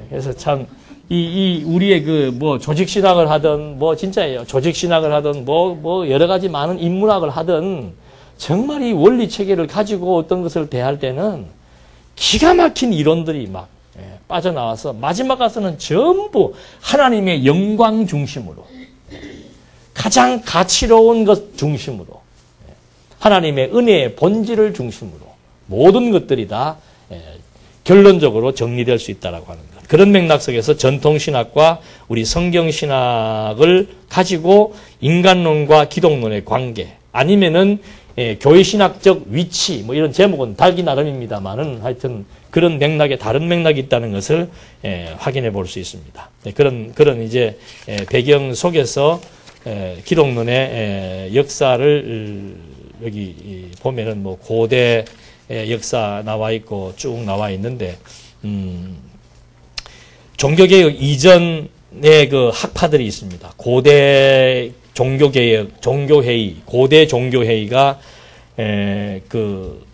[SPEAKER 1] 그래서 참 우리의 조직 신학을 하든 진짜예요. 조직 신학을 하든 여러 가지 많은 인문학을 하든 정말 이 원리 체계를 가지고 어떤 것을 대할 때는 기가 막힌 이론들이 막 빠져나와서 마지막 가서는 전부 하나님의 영광 중심으로 가장 가치로운 것 중심으로 하나님의 은혜의 본질을 중심으로 모든 것들이 다 결론적으로 정리될 수 있다라고 하는 것. 그런 맥락 속에서 전통신학과 우리 성경신학을 가지고 인간론과 기독론의 관계 아니면은 교회신학적 위치 이런 제목은 달기 나름입니다만은 하여튼 그런 맥락에 다른 맥락이 있다는 것을 확인해 볼 수 있습니다. 그런 이제 배경 속에서 기독론의 역사를 여기 보면은 고대 역사 나와 있고 쭉 나와 있는데 종교개혁 이전의 그 학파들이 있습니다. 고대 종교개혁, 종교회의, 고대 종교회의가 그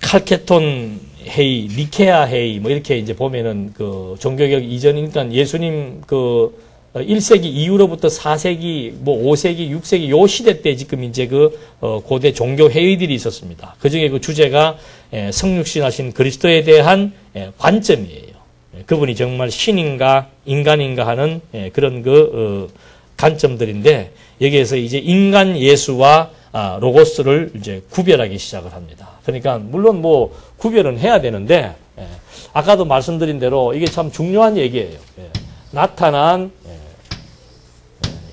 [SPEAKER 1] 칼케톤 회의, 니케아 회의 뭐 이렇게 이제 보면은 그 종교개혁 이전이니까 예수님 그 1세기 이후로부터 4세기, 뭐 5세기, 6세기 요 시대 때 지금 이제 그 고대 종교 회의들이 있었습니다. 그 중에 그 주제가 성육신하신 그리스도에 대한 관점이에요. 그분이 정말 신인가 인간인가 하는 그런 그 관점들인데 여기에서 이제 인간 예수와 로고스를 이제 구별하기 시작을 합니다. 그러니까 물론 뭐 구별은 해야 되는데 아까도 말씀드린 대로 이게 참 중요한 얘기예요. 나타난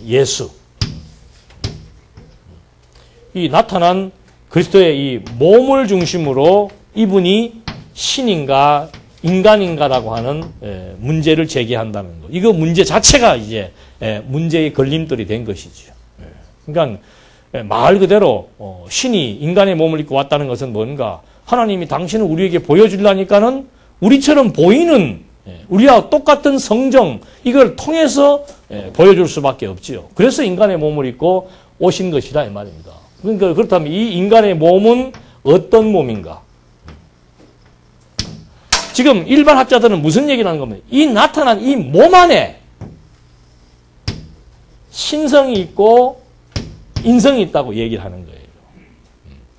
[SPEAKER 1] 예수. 이 나타난 그리스도의 이 몸을 중심으로 이분이 신인가 인간인가라고 하는 문제를 제기한다는 거. 이거 문제 자체가 이제 문제의 걸림돌이 된 것이죠. 그러니까 말 그대로 신이 인간의 몸을 입고 왔다는 것은 뭔가 하나님이 당신을 우리에게 보여주려니까는 우리처럼 보이는 우리와 똑같은 성정 이걸 통해서 보여줄 수밖에 없지요. 그래서 인간의 몸을 입고 오신 것이다 이 말입니다. 그러니까 그렇다면 이 인간의 몸은 어떤 몸인가? 지금 일반 학자들은 무슨 얘기를 하는 겁니까? 이 나타난 이 몸 안에 신성이 있고 인성이 있다고 얘기를 하는 거예요.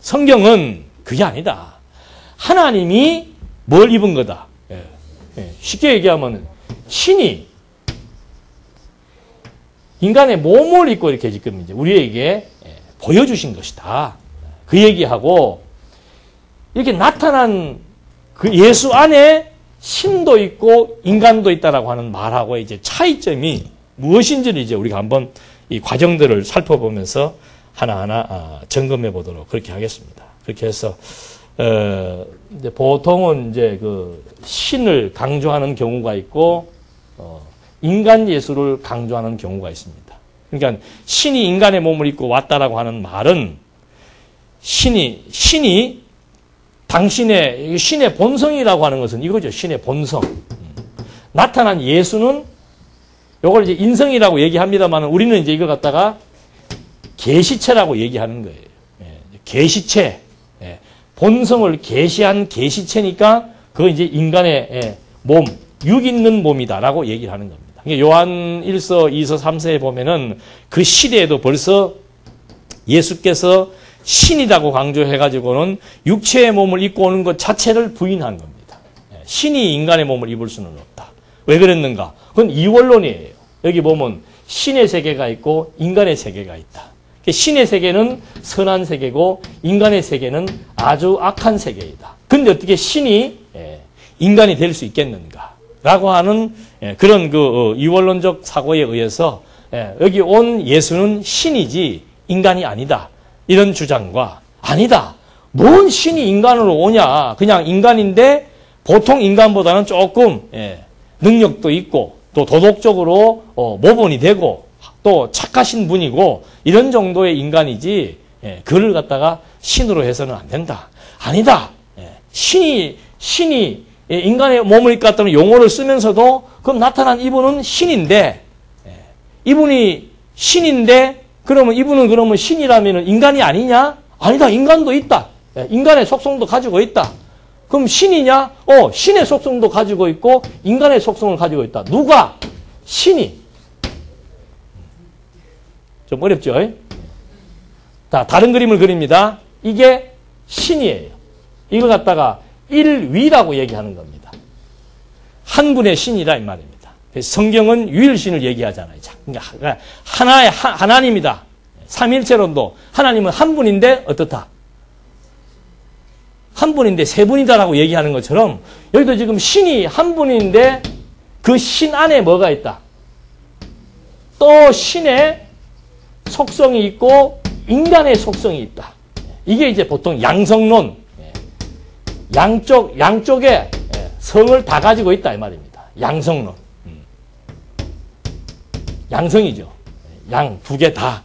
[SPEAKER 1] 성경은 그게 아니다. 하나님이 뭘 입은 거다. 쉽게 얘기하면 신이 인간의 몸을 입고 이렇게 지금 이제 우리에게 보여주신 것이다. 그 얘기하고 이렇게 나타난 그 예수 안에 신도 있고 인간도 있다라고 하는 말하고 이제 차이점이 무엇인지를 이제 우리가 한번 이 과정들을 살펴보면서 하나하나 점검해 보도록 그렇게 하겠습니다. 그렇게 해서 이제 보통은 이제 그 신을 강조하는 경우가 있고 인간 예수를 강조하는 경우가 있습니다. 그러니까 신이 인간의 몸을 입고 왔다라고 하는 말은 신이 당신의 신의 본성이라고 하는 것은 이거죠. 신의 본성. 나타난 예수는 요걸 이제 인성이라고 얘기합니다만 우리는 이제 이걸 갖다가 계시체라고 얘기하는 거예요. 계시체. 본성을 계시한 계시체니까 그거 이제 인간의 몸, 육 있는 몸이다라고 얘기를 하는 겁니다. 요한 1서, 2서, 3서에 보면은 그 시대에도 벌써 예수께서 신이라고 강조해가지고는 육체의 몸을 입고 오는 것 자체를 부인한 겁니다. 신이 인간의 몸을 입을 수는 없다. 왜 그랬는가? 그건 이원론이에요. 여기 보면 신의 세계가 있고 인간의 세계가 있다. 신의 세계는 선한 세계고 인간의 세계는 아주 악한 세계이다. 근데 어떻게 신이 인간이 될 수 있겠는가? 라고 하는 그런 그 이원론적 사고에 의해서 여기 온 예수는 신이지 인간이 아니다. 이런 주장과 아니다. 뭔 신이 인간으로 오냐. 그냥 인간인데 보통 인간보다는 조금 능력도 있고 또 도덕적으로 모범이 되고 또 착하신 분이고 이런 정도의 인간이지 그를 갖다가 신으로 해서는 안 된다. 아니다. 신이 인간의 몸을 입고 왔다는 용어를 쓰면서도 그럼 나타난 이분은 신인데 이분이 신인데 그러면 이분은 그러면 신이라면 인간이 아니냐? 아니다. 인간도 있다. 인간의 속성도 가지고 있다. 그럼 신이냐? 신의 속성도 가지고 있고 인간의 속성을 가지고 있다. 누가? 신이. 좀 어렵죠? 자, 다른 그림을 그립니다. 이게 신이에요. 이걸 갖다가 일위라고 얘기하는 겁니다. 한 분의 신이라 이 말입니다. 성경은 유일신을 얘기하잖아요. 그러니까 하나님이다. 삼일체론도 하나님은 한 분인데 어떻다? 한 분인데 세 분이다라고 얘기하는 것처럼 여기도 지금 신이 한 분인데 그 신 안에 뭐가 있다? 또 신의 속성이 있고 인간의 속성이 있다. 이게 이제 보통 양성론, 양쪽에 성을 다 가지고 있다 이 말입니다. 양성론. 양성이죠. 양 두 개 다.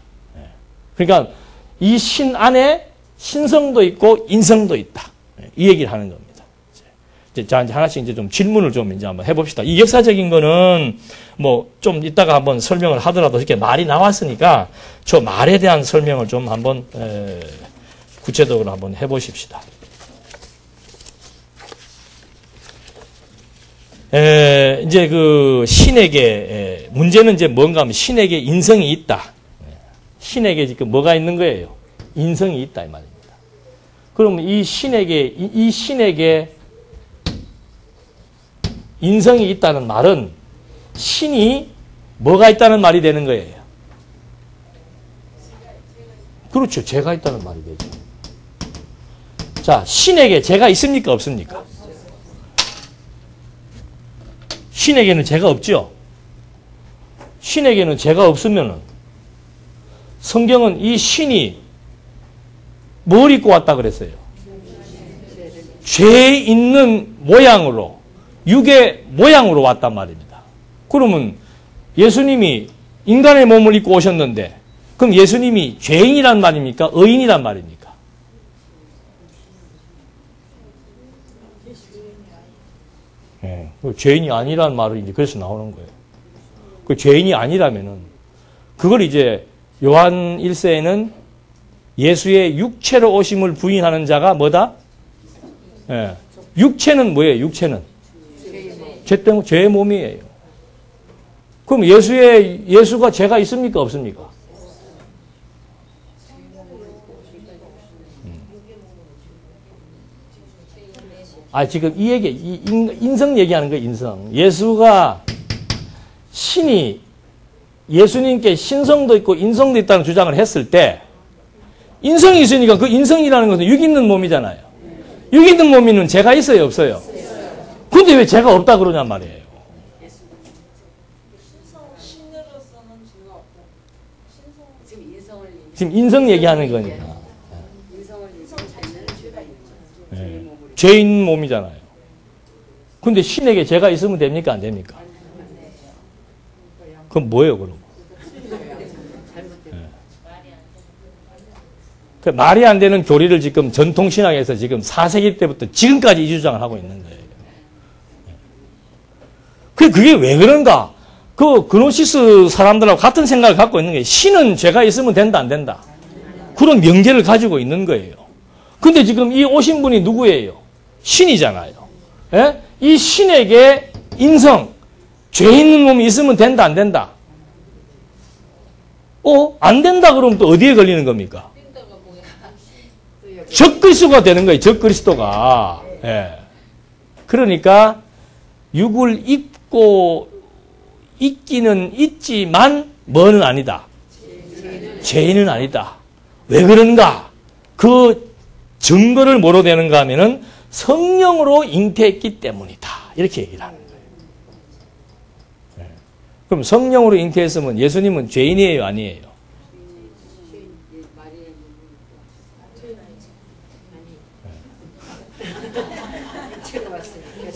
[SPEAKER 1] 그러니까 이 신 안에 신성도 있고 인성도 있다. 이 얘기를 하는 겁니다. 자, 이제 하나씩 이제 좀 질문을 좀 이제 한번 해봅시다. 이 역사적인 거는 뭐 좀 이따가 한번 설명을 하더라도 이렇게 말이 나왔으니까 저 말에 대한 설명을 좀 한번 구체적으로 한번 해보십시다. 이제 그 신에게 문제는 이제 뭔가 하면 신에게 인성이 있다. 신에게 지금 뭐가 있는 거예요? 인성이 있다 이 말입니다. 그러면 이 신에게 인성이 있다는 말은 신이 뭐가 있다는 말이 되는 거예요. 그렇죠. 죄가 있다는 말이 되죠. 자, 신에게 죄가 있습니까? 없습니까? 신에게는 죄가 없죠. 신에게는 죄가 없으면은 성경은 이 신이 뭘 입고 왔다 그랬어요? 죄 있는 모양으로, 육의 모양으로 왔단 말입니다. 그러면 예수님이 인간의 몸을 입고 오셨는데 그럼 예수님이 죄인이란 말입니까? 의인이란 말입니까? 네, 죄인이 아니란 말이 이제 그래서 나오는 거예요. 그 죄인이 아니라면은 그걸 이제 요한 1세에는 예수의 육체로 오심을 부인하는 자가 뭐다? 네. 육체는 뭐예요? 육체는 죄 때문에 죄의 몸이에요. 그럼 예수가 죄가 있습니까? 없습니까? 지금 이 얘기, 인성 얘기하는 거예요, 인성. 예수가 신이 예수님께 신성도 있고 인성도 있다는 주장을 했을 때 인성이 있으니까 그 인성이라는 것은 육 있는 몸이잖아요. 육 있는 몸에는 죄가 있어요, 없어요? 근데 왜 죄가 없다 그러냔 말이에요. 지금 인성 얘기하는 거니까. 네. 죄인 몸이잖아요. 근데 신에게 죄가 있으면 됩니까? 안 됩니까? 그럼 뭐예요, 그럼? 네. 그 말이 안 되는 교리를 지금 전통신학에서 지금 4세기 때부터 지금까지 이 주장을 하고 있는 거예요. 그게 왜 그런가? 그 그노시스 사람들하고 같은 생각을 갖고 있는 게 신은 죄가 있으면 된다, 안 된다? 그런 명제를 가지고 있는 거예요. 근데 지금 이 오신 분이 누구예요? 신이잖아요. 예? 이 신에게 인성, 죄 있는 몸이 있으면 된다, 안 된다? 안 된다 그러면 또 어디에 걸리는 겁니까? 적그리스도가 되는 거예요, 적그리스도가. 예. 그러니까 육을 입고 있기는 있지만 뭐는 아니다. 죄인은 아니다. 왜 그런가? 그 증거를 뭐로 되는가 하면은 성령으로 잉태했기 때문이다. 이렇게 얘기를 하는 거예요. 네. 그럼 성령으로 잉태했으면 예수님은 죄인이에요, 아니에요?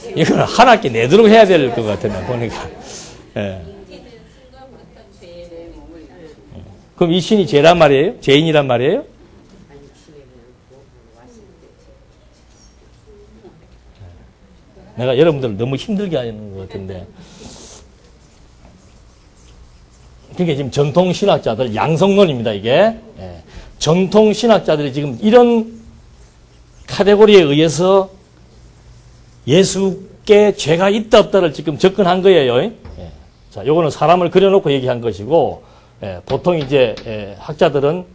[SPEAKER 1] 네. 이건 한 학기 내도록 해야 될 것 같은데 보니까. 네. 그럼 이 신이 죄란 말이에요? 죄인이란 말이에요? 내가 여러분들을 너무 힘들게 하는 것 같은데. 그게 지금 전통신학자들, 양성론입니다, 이게. 예. 전통신학자들이 지금 이런 카테고리에 의해서 예수께 죄가 있다, 없다를 지금 접근한 거예요. 예. 자, 요거는 사람을 그려놓고 얘기한 것이고, 예. 보통 이제, 학자들은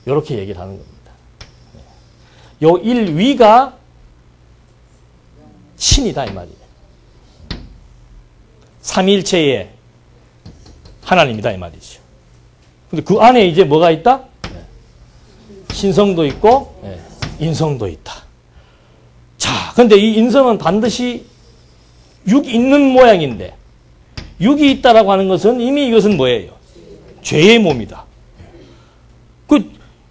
[SPEAKER 1] 이렇게 얘기를 하는 겁니다. 요 1위가 신이다 이 말이에요. 삼위일체의 하나님이다 이 말이죠. 근데 그 안에 이제 뭐가 있다? 신성도 있고 인성도 있다. 자, 근데 이 인성은 반드시 육이 있는 모양인데 육이 있다라고 하는 것은 이미 이것은 뭐예요? 죄의 몸이다.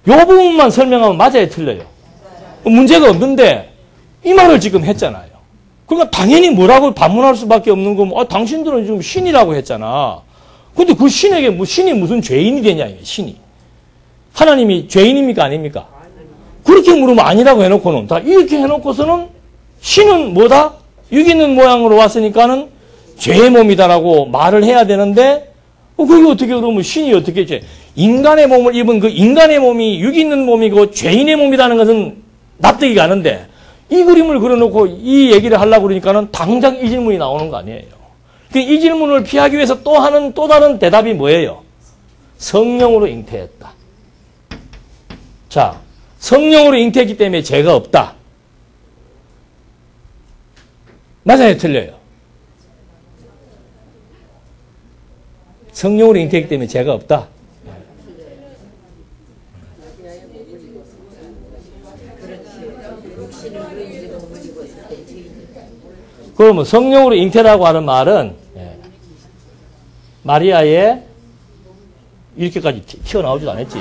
[SPEAKER 1] 요 부분만 설명하면 맞아요, 틀려요? 문제가 없는데 이 말을 지금 했잖아요. 그러니까 당연히 뭐라고 반문할 수밖에 없는 건 당신들은 지금 신이라고 했잖아. 근데 그 신에게 신이 무슨 죄인이 되냐, 신이. 하나님이 죄인입니까, 아닙니까? 그렇게 물으면 아니라고 해놓고는, 다 이렇게 해놓고서는 신은 뭐다? 육 있는 모양으로 왔으니까는 죄의 몸이다라고 말을 해야 되는데, 그게 어떻게 그러면 신이 어떻게 인간의 몸을 입은 그 인간의 몸이 육 있는 몸이고 죄인의 몸이라는 것은 납득이 가는데, 이 그림을 그려놓고 이 얘기를 하려고 그러니까는 당장 이 질문이 나오는 거 아니에요. 이 질문을 피하기 위해서 또 다른 대답이 뭐예요? 성령으로 잉태했다. 자, 성령으로 잉태했기 때문에 죄가 없다. 맞아요? 틀려요? 성령으로 잉태했기 때문에 죄가 없다. 그러면 성령으로 잉태라고 하는 말은 마리아의 이렇게까지 튀어나오지도 않았지.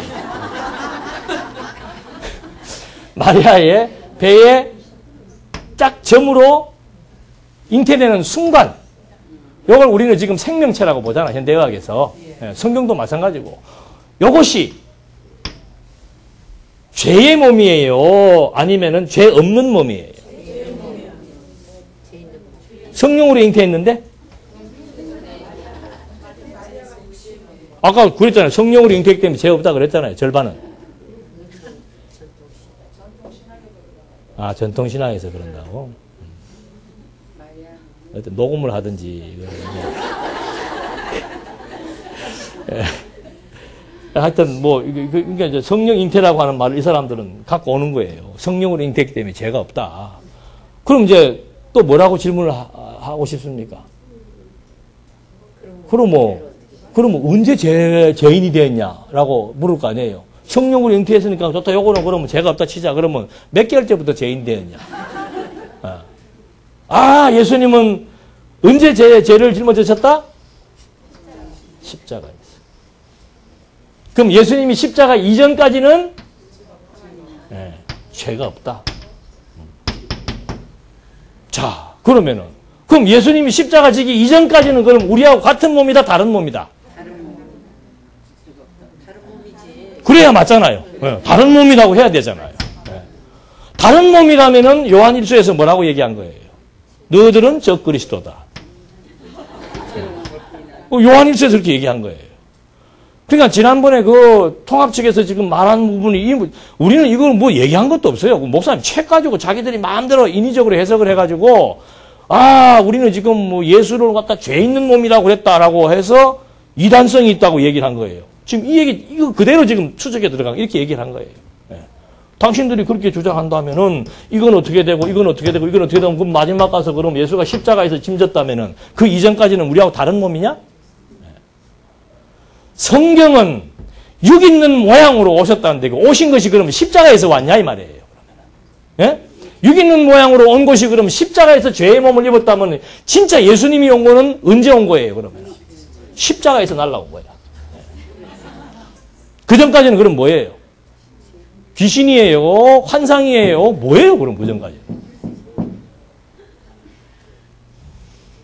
[SPEAKER 1] 마리아의 배에 짝 점으로 잉태되는 순간, 이걸 우리는 지금 생명체라고 보잖아, 현대의학에서. 성경도 마찬가지고. 이것이 죄의 몸이에요? 아니면은 죄 없는 몸이에요? 성령으로 잉태했는데? 아까 그랬잖아요. 성령으로 잉태했기 때문에 죄 없다 그랬잖아요. 절반은. 아, 전통신앙에서 그런다고? 어떤 녹음을 하든지. 하여튼, 그러니까 이제 성령 잉태라고 하는 말을 이 사람들은 갖고 오는 거예요. 성령으로 잉태했기 때문에 죄가 없다. 그럼 이제 또 뭐라고 질문을 하고 싶습니까? 그러면 언제 죄인이 되었냐라고 물을 거 아니에요. 성령으로 잉태했으니까 좋다. 요거는 그러면 죄가 없다 치자. 그러면 몇 개월째부터 죄인 되었냐? 예수님은 언제 죄를 짊어지셨다? 십자가에서. 그럼 예수님이 십자가 이전까지는 죄가 없다. 자, 그럼 예수님이 십자가 지기 이전까지는 그럼 우리하고 같은 몸이다, 다른 몸이다? 그래야 맞잖아요. 다른 몸이라고 해야 되잖아요. 다른 몸이라면은 요한일서에서 뭐라고 얘기한 거예요? 너희들은 적 그리스도다. 요한일서에서 그렇게 얘기한 거예요. 그러니까 지난번에 그 통합 측에서 지금 말한 부분이 우리는 이걸 뭐 얘기한 것도 없어요. 목사님 책 가지고 자기들이 마음대로 인위적으로 해석을 해가지고 우리는 지금 뭐 예수를 갖다 죄 있는 몸이라고 그랬다라고 해서 이단성이 있다고 얘기를 한 거예요. 지금 이거 그대로 지금 추적에 들어간 이렇게 얘기를 한 거예요. 당신들이 그렇게 주장한다면은 이건 어떻게 되고 이건 어떻게 되고 이건 어떻게 되면 그럼 마지막 가서 그럼 예수가 십자가에서 짐졌다면은 그 이전까지는 우리하고 다른 몸이냐? 성경은 육 있는 모양으로 오셨다는데 오신 것이 그러면 십자가에서 왔냐 이 말이에요. 예? 육 있는 모양으로 온 것이 그러면 십자가에서 죄의 몸을 입었다면 진짜 예수님이 온 거는 언제 온 거예요 그러면? 십자가에서 날라온 거야. 그 전까지는 그럼 뭐예요? 귀신이에요? 환상이에요? 뭐예요 그럼 그 전까지는?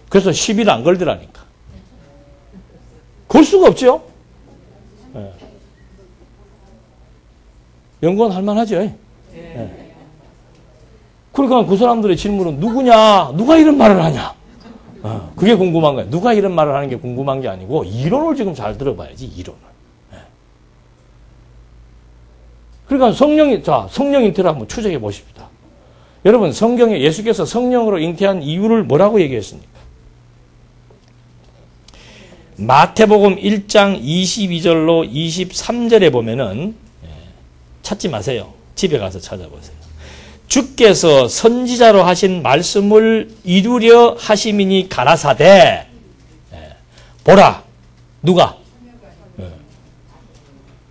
[SPEAKER 1] 그래서 10일 안 걸더라니까. 걸 수가 없죠? 연구는 할만하죠. 그러니까 그 사람들의 질문은 누구냐? 누가 이런 말을 하냐? 그게 궁금한 거예요. 누가 이런 말을 하는 게 궁금한 게 아니고 이론을 지금 잘 들어봐야지, 이론을. 그러니까 성령 잉태를 한번 추적해 보십시다. 여러분, 성경에 예수께서 성령으로 잉태한 이유를 뭐라고 얘기했습니까? 마태복음 1장 22절로 23절에 보면은 찾지 마세요. 집에 가서 찾아보세요. 주께서 선지자로 하신 말씀을 이루려 하심이니 가라사대. 보라. 누가?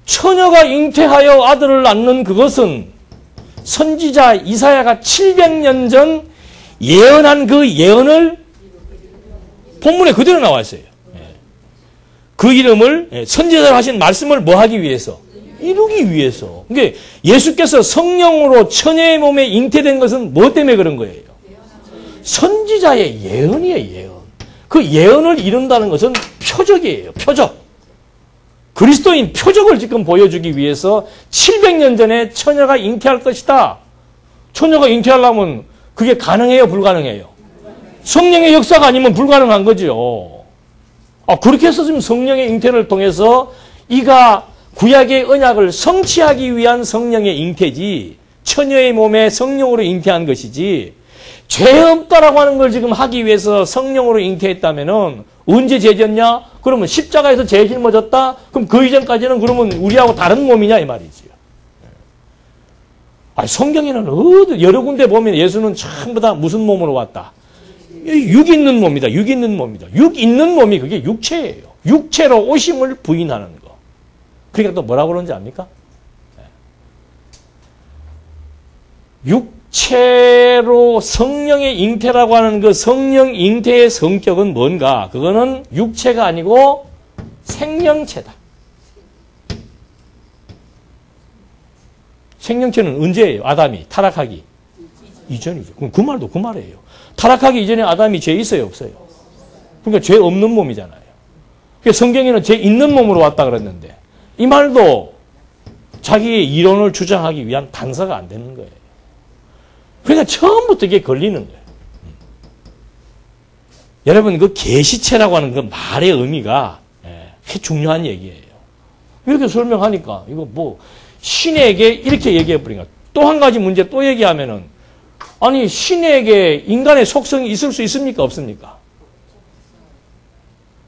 [SPEAKER 1] 처녀가 잉태하여 아들을 낳는 그것은 선지자 이사야가 700년 전 예언한 그 예언을 본문에 그대로 나와 있어요. 그 이름을 선지자로 하신 말씀을 뭐 하기 위해서? 이루기 위해서. 그러니까 예수께서 성령으로 처녀의 몸에 잉태된 것은 뭐 때문에 그런 거예요? 선지자의 예언이에요, 예언. 그 예언을 이룬다는 것은 표적이에요, 표적. 그리스도인 표적을 지금 보여주기 위해서 700년 전에 처녀가 잉태할 것이다. 처녀가 잉태하려면 그게 가능해요, 불가능해요? 성령의 역사가 아니면 불가능한 거죠. 그렇게 해서 지금 성령의 잉태를 통해서 이가 구약의 언약을 성취하기 위한 성령의 잉태지, 처녀의 몸에 성령으로 잉태한 것이지, 죄 없다라고 하는 걸 지금 하기 위해서 성령으로 잉태했다면은 언제 죄졌냐? 그러면 십자가에서 죄 짊어졌다? 그럼 그 이전까지는 그러면 우리하고 다른 몸이냐? 이 말이지요. 성경에는 여러 군데 보면 예수는 전부 다 무슨 몸으로 왔다? 육 있는 몸이다. 육 있는 몸이다. 육 있는 몸이 그게 육체예요. 육체로 오심을 부인하는 거. 그러니까 또 뭐라고 그러는지 압니까? 육체로 성령의 잉태라고 하는 그 성령 잉태의 성격은 뭔가? 그거는 육체가 아니고 생명체다. 생명체는 언제예요? 아담이 타락하기 이전이죠. 그럼 그 말도 그 말이에요. 타락하기 이전에 아담이 죄 있어요, 없어요? 그러니까 죄 없는 몸이잖아요. 그러니까 성경에는 죄 있는 몸으로 왔다 그랬는데 이 말도 자기의 이론을 주장하기 위한 단서가 안 되는 거예요. 그러니까 처음부터 이게 걸리는 거예요. 여러분, 그 계시체라고 하는 그 말의 의미가 그게 중요한 얘기예요. 이렇게 설명하니까 이거 뭐 신에게 이렇게 얘기해 버리니까 또 한 가지 문제 또 얘기하면은 아니 신에게 인간의 속성이 있을 수 있습니까? 없습니까?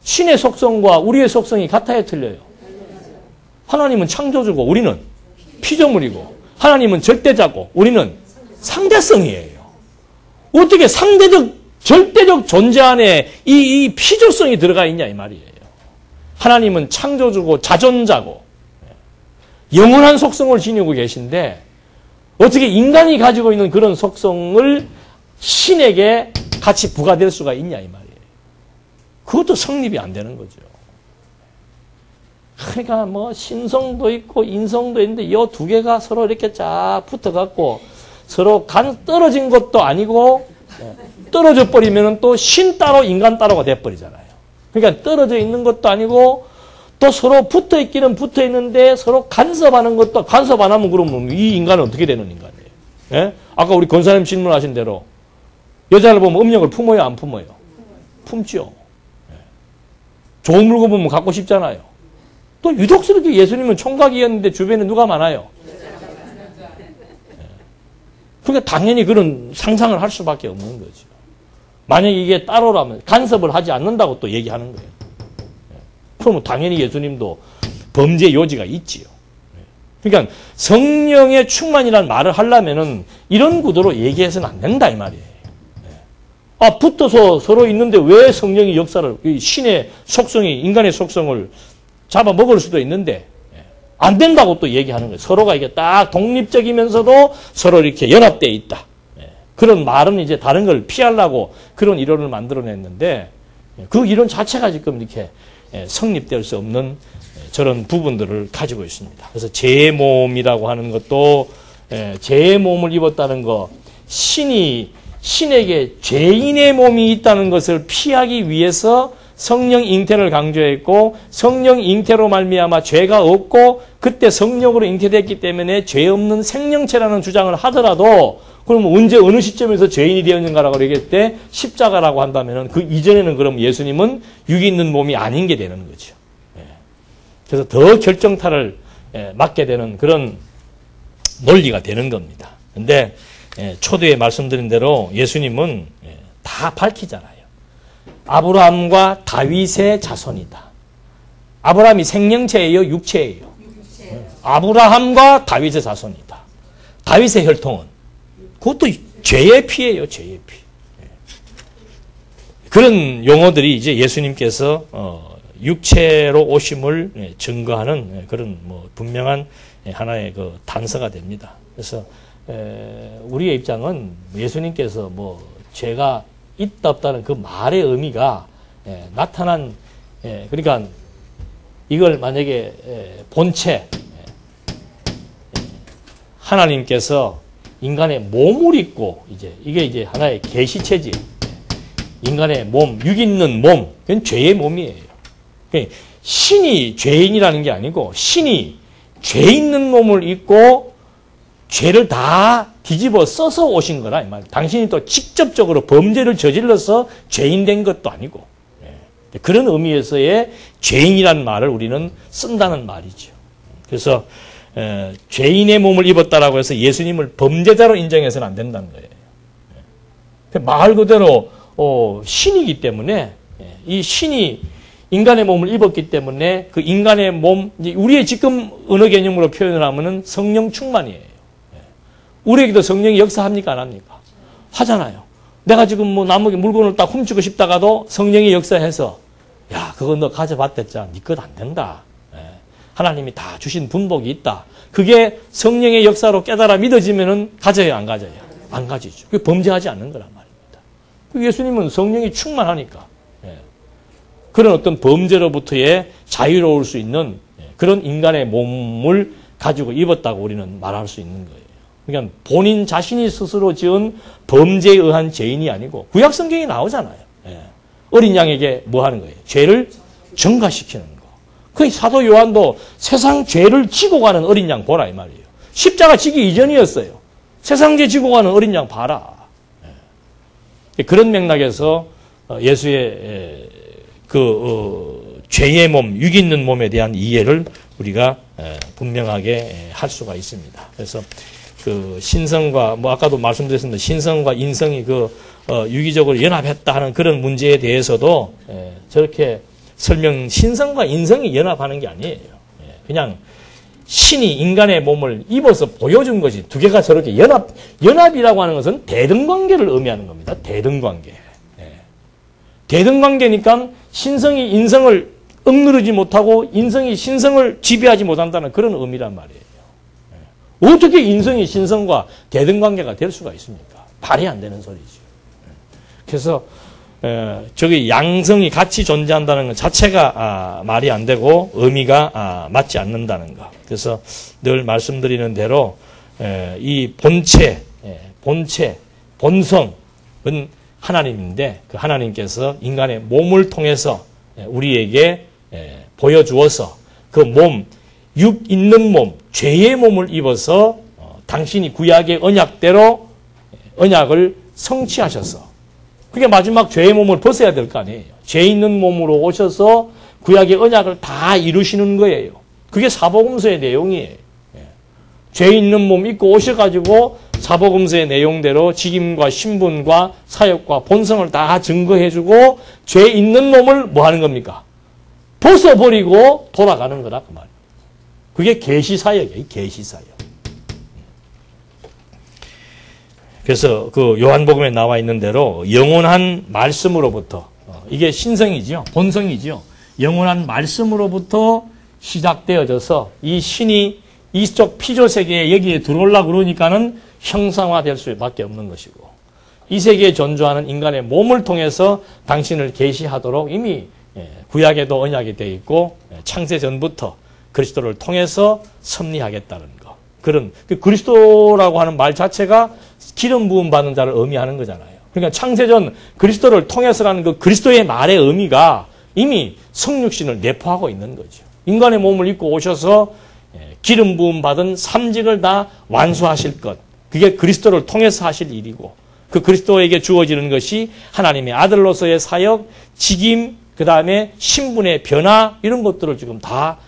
[SPEAKER 1] 신의 속성과 우리의 속성이 같아요? 틀려요? 하나님은 창조주고 우리는 피조물이고 하나님은 절대자고 우리는 상대성이에요. 어떻게 상대적 절대적 존재 안에 이 피조성이 들어가 있냐 이 말이에요. 하나님은 창조주고 자존자고 영원한 속성을 지니고 계신데 어떻게 인간이 가지고 있는 그런 속성을 신에게 같이 부과될 수가 있냐 이 말이에요. 그것도 성립이 안 되는 거죠. 그러니까 뭐 신성도 있고 인성도 있는데 이 두 개가 서로 이렇게 쫙 붙어갖고 서로 떨어진 것도 아니고 떨어져 버리면 또 신 따로 인간 따로가 돼버리잖아요. 그러니까 떨어져 있는 것도 아니고 또 서로 붙어 있기는 붙어 있는데 서로 간섭하는 것도 간섭 안 하면 그러면 이 인간은 어떻게 되는 인간이에요? 예? 아까 우리 권사님 질문하신 대로 여자를 보면 음력을 품어요, 안 품어요? 품죠. 예. 좋은 물건 보면 갖고 싶잖아요. 또 유독스럽게 예수님은 총각이었는데 주변에 누가 많아요? 예. 그러니까 당연히 그런 상상을 할 수밖에 없는 거죠. 만약에 이게 따로라면 간섭을 하지 않는다고 또 얘기하는 거예요. 그러면 당연히 예수님도 범죄 요지가 있지요. 그러니까 성령의 충만이라는 말을 하려면은 이런 구도로 얘기해서는 안 된다 이 말이에요. 붙어서 서로 있는데 왜 성령이 역사를 신의 속성이 인간의 속성을 잡아먹을 수도 있는데 안 된다고 또 얘기하는 거예요. 서로가 이게 딱 독립적이면서도 서로 이렇게 연합되어 있다. 그런 말은 이제 다른 걸 피하려고 그런 이론을 만들어냈는데 그 이론 자체가 지금 이렇게 성립될 수 없는 저런 부분들을 가지고 있습니다. 그래서 죄의 몸이라고 하는 것도 죄의 몸을 입었다는 거 신에게 죄인의 몸이 있다는 것을 피하기 위해서 성령 잉태를 강조했고 성령 잉태로 말미암아 죄가 없고 그때 성령으로 잉태됐기 때문에 죄 없는 생명체라는 주장을 하더라도 그럼 언제 어느 시점에서 죄인이 되었는가라고 얘기할 때 십자가라고 한다면은 그 이전에는 그럼 예수님은 육이 있는 몸이 아닌 게 되는 거죠. 그래서 더 결정타를 맞게 되는 그런 논리가 되는 겁니다. 근데 초대에 말씀드린 대로 예수님은 다 밝히잖아요. 아브라함과 다윗의 자손이다. 아브라함이 생명체예요, 육체예요? 아브라함과 다윗의 자손이다. 다윗의 혈통은 그것도 죄의 피예요, 죄의 피. 그런 용어들이 이제 예수님께서 육체로 오심을 증거하는 그런 뭐 분명한 하나의 그 단서가 됩니다. 그래서 우리의 입장은 예수님께서 뭐 죄가 있다 없다는 그 말의 의미가 나타난 그러니까 이걸 만약에 본체 하나님께서 인간의 몸을 입고 이게 이제 하나의 계시체지. 인간의 몸, 육 있는 몸, 그건 죄의 몸이에요. 신이 죄인이라는 게 아니고 신이 죄 있는 몸을 입고 죄를 다 뒤집어 써서 오신 거라 이 말이에요. 당신이 또 직접적으로 범죄를 저질러서 죄인 된 것도 아니고 그런 의미에서의 죄인이라는 말을 우리는 쓴다는 말이죠. 그래서 죄인의 몸을 입었다라고 해서 예수님을 범죄자로 인정해서는 안 된다는 거예요. 말 그대로 신이기 때문에 이 신이 인간의 몸을 입었기 때문에 그 인간의 몸, 우리의 지금 언어 개념으로 표현을 하면은 성령 충만이에요. 우리에게도 성령이 역사합니까? 안 합니까? 하잖아요. 내가 지금 뭐 남에게 물건을 딱 훔치고 싶다가도 성령이 역사해서 야, 그거 너 가져봤댔자. 네 것 안 된다. 하나님이 다 주신 분복이 있다. 그게 성령의 역사로 깨달아 믿어지면은 가져요, 안 가져요? 안 가지죠. 그게 범죄하지 않는 거란 말입니다. 예수님은 성령이 충만하니까 그런 어떤 범죄로부터의 자유로울 수 있는 그런 인간의 몸을 가지고 입었다고 우리는 말할 수 있는 거예요. 그러니까 본인 자신이 스스로 지은 범죄에 의한 죄인이 아니고 구약 성경에 나오잖아요. 어린 양에게 뭐 하는 거예요? 죄를 전가시키는 거. 그 사도 요한도 세상 죄를 지고 가는 어린 양 보라 이 말이에요. 십자가 지기 이전이었어요. 세상 죄 지고 가는 어린 양 봐라. 그런 맥락에서 예수의 죄의 몸, 육 있는 몸에 대한 이해를 우리가 분명하게 할 수가 있습니다. 그래서 그 신성과 뭐 아까도 말씀드렸습니다. 신성과 인성이 유기적으로 연합했다 하는 그런 문제에 대해서도 저렇게 신성과 인성이 연합하는 게 아니에요. 그냥 신이 인간의 몸을 입어서 보여준 것이 두 개가 저렇게 연합이라고 하는 것은 대등관계를 의미하는 겁니다. 대등관계. 대등관계니까 신성이 인성을 억누르지 못하고 인성이 신성을 지배하지 못한다는 그런 의미란 말이에요. 어떻게 인성이 신성과 대등관계가 될 수가 있습니까? 말이 안 되는 소리죠. 그래서 저기 양성이 같이 존재한다는 것 자체가 말이 안 되고 의미가 맞지 않는다는 것. 그래서 늘 말씀드리는 대로 이 본성은 하나님인데 그 하나님께서 인간의 몸을 통해서 우리에게 보여주어서 그 몸, 육 있는 몸, 죄의 몸을 입어서 당신이 구약의 언약대로 언약을 성취하셔서 그게 마지막 죄의 몸을 벗어야 될 거 아니에요. 죄 있는 몸으로 오셔서 구약의 언약을 다 이루시는 거예요. 그게 사복음서의 내용이에요. 죄 있는 몸 입고 오셔가지고 사복음서의 내용대로 직임과 신분과 사역과 본성을 다 증거해주고 죄 있는 몸을 뭐 하는 겁니까? 벗어버리고 돌아가는 거다 그 말이에요. 그게 계시사역이에요. 계시사역. 그래서 그 요한복음에 나와 있는 대로 영원한 말씀으로부터 이게 신성이지요. 본성이지요. 영원한 말씀으로부터 시작되어져서 이 신이 이쪽 피조 세계에 여기에 들어오려고 그러니까는 형상화될 수밖에 없는 것이고 이 세계에 존재하는 인간의 몸을 통해서 당신을 계시하도록 이미 구약에도 언약이 되어 있고 창세 전부터 그리스도를 통해서 섭리하겠다는 거. 그런 그리스도라고 하는 말 자체가 기름 부음 받는 자를 의미하는 거잖아요. 그러니까 창세전 그리스도를 통해서라는 그 그리스도의 말의 의미가 이미 성육신을 내포하고 있는 거죠. 인간의 몸을 입고 오셔서 기름 부음 받은 삼직을 다 완수하실 것. 그게 그리스도를 통해서 하실 일이고 그 그리스도에게 주어지는 것이 하나님의 아들로서의 사역, 직임, 그 다음에 신분의 변화 이런 것들을 지금 다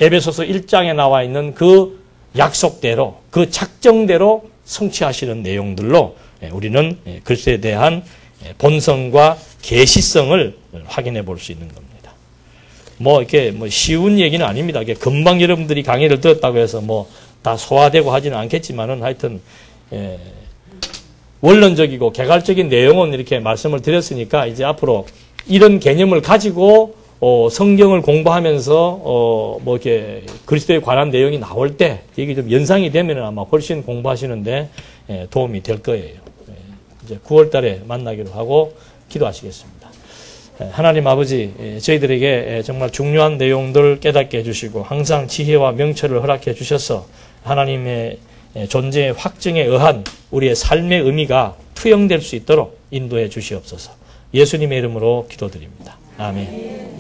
[SPEAKER 1] 에베소서 1장에 나와 있는 그 약속대로 그 작정대로 성취하시는 내용들로 우리는 그리스도에 대한 본성과 계시성을 확인해 볼 수 있는 겁니다. 이렇게 쉬운 얘기는 아닙니다. 이게 금방 여러분들이 강의를 들었다고 해서 다 소화되고 하지는 않겠지만은 하여튼, 원론적이고 개괄적인 내용은 이렇게 말씀을 드렸으니까 이제 앞으로 이런 개념을 가지고 성경을 공부하면서 이렇게 그리스도에 관한 내용이 나올 때 이게 좀 연상이 되면 아마 훨씬 공부하시는데 도움이 될 거예요. 이제 9월 달에 만나기로 하고 기도하시겠습니다. 하나님 아버지, 저희들에게 정말 중요한 내용들 깨닫게 해주시고 항상 지혜와 명철을 허락해 주셔서 하나님의 존재의 확증에 의한 우리의 삶의 의미가 투영될 수 있도록 인도해 주시옵소서. 예수님의 이름으로 기도드립니다. 아멘.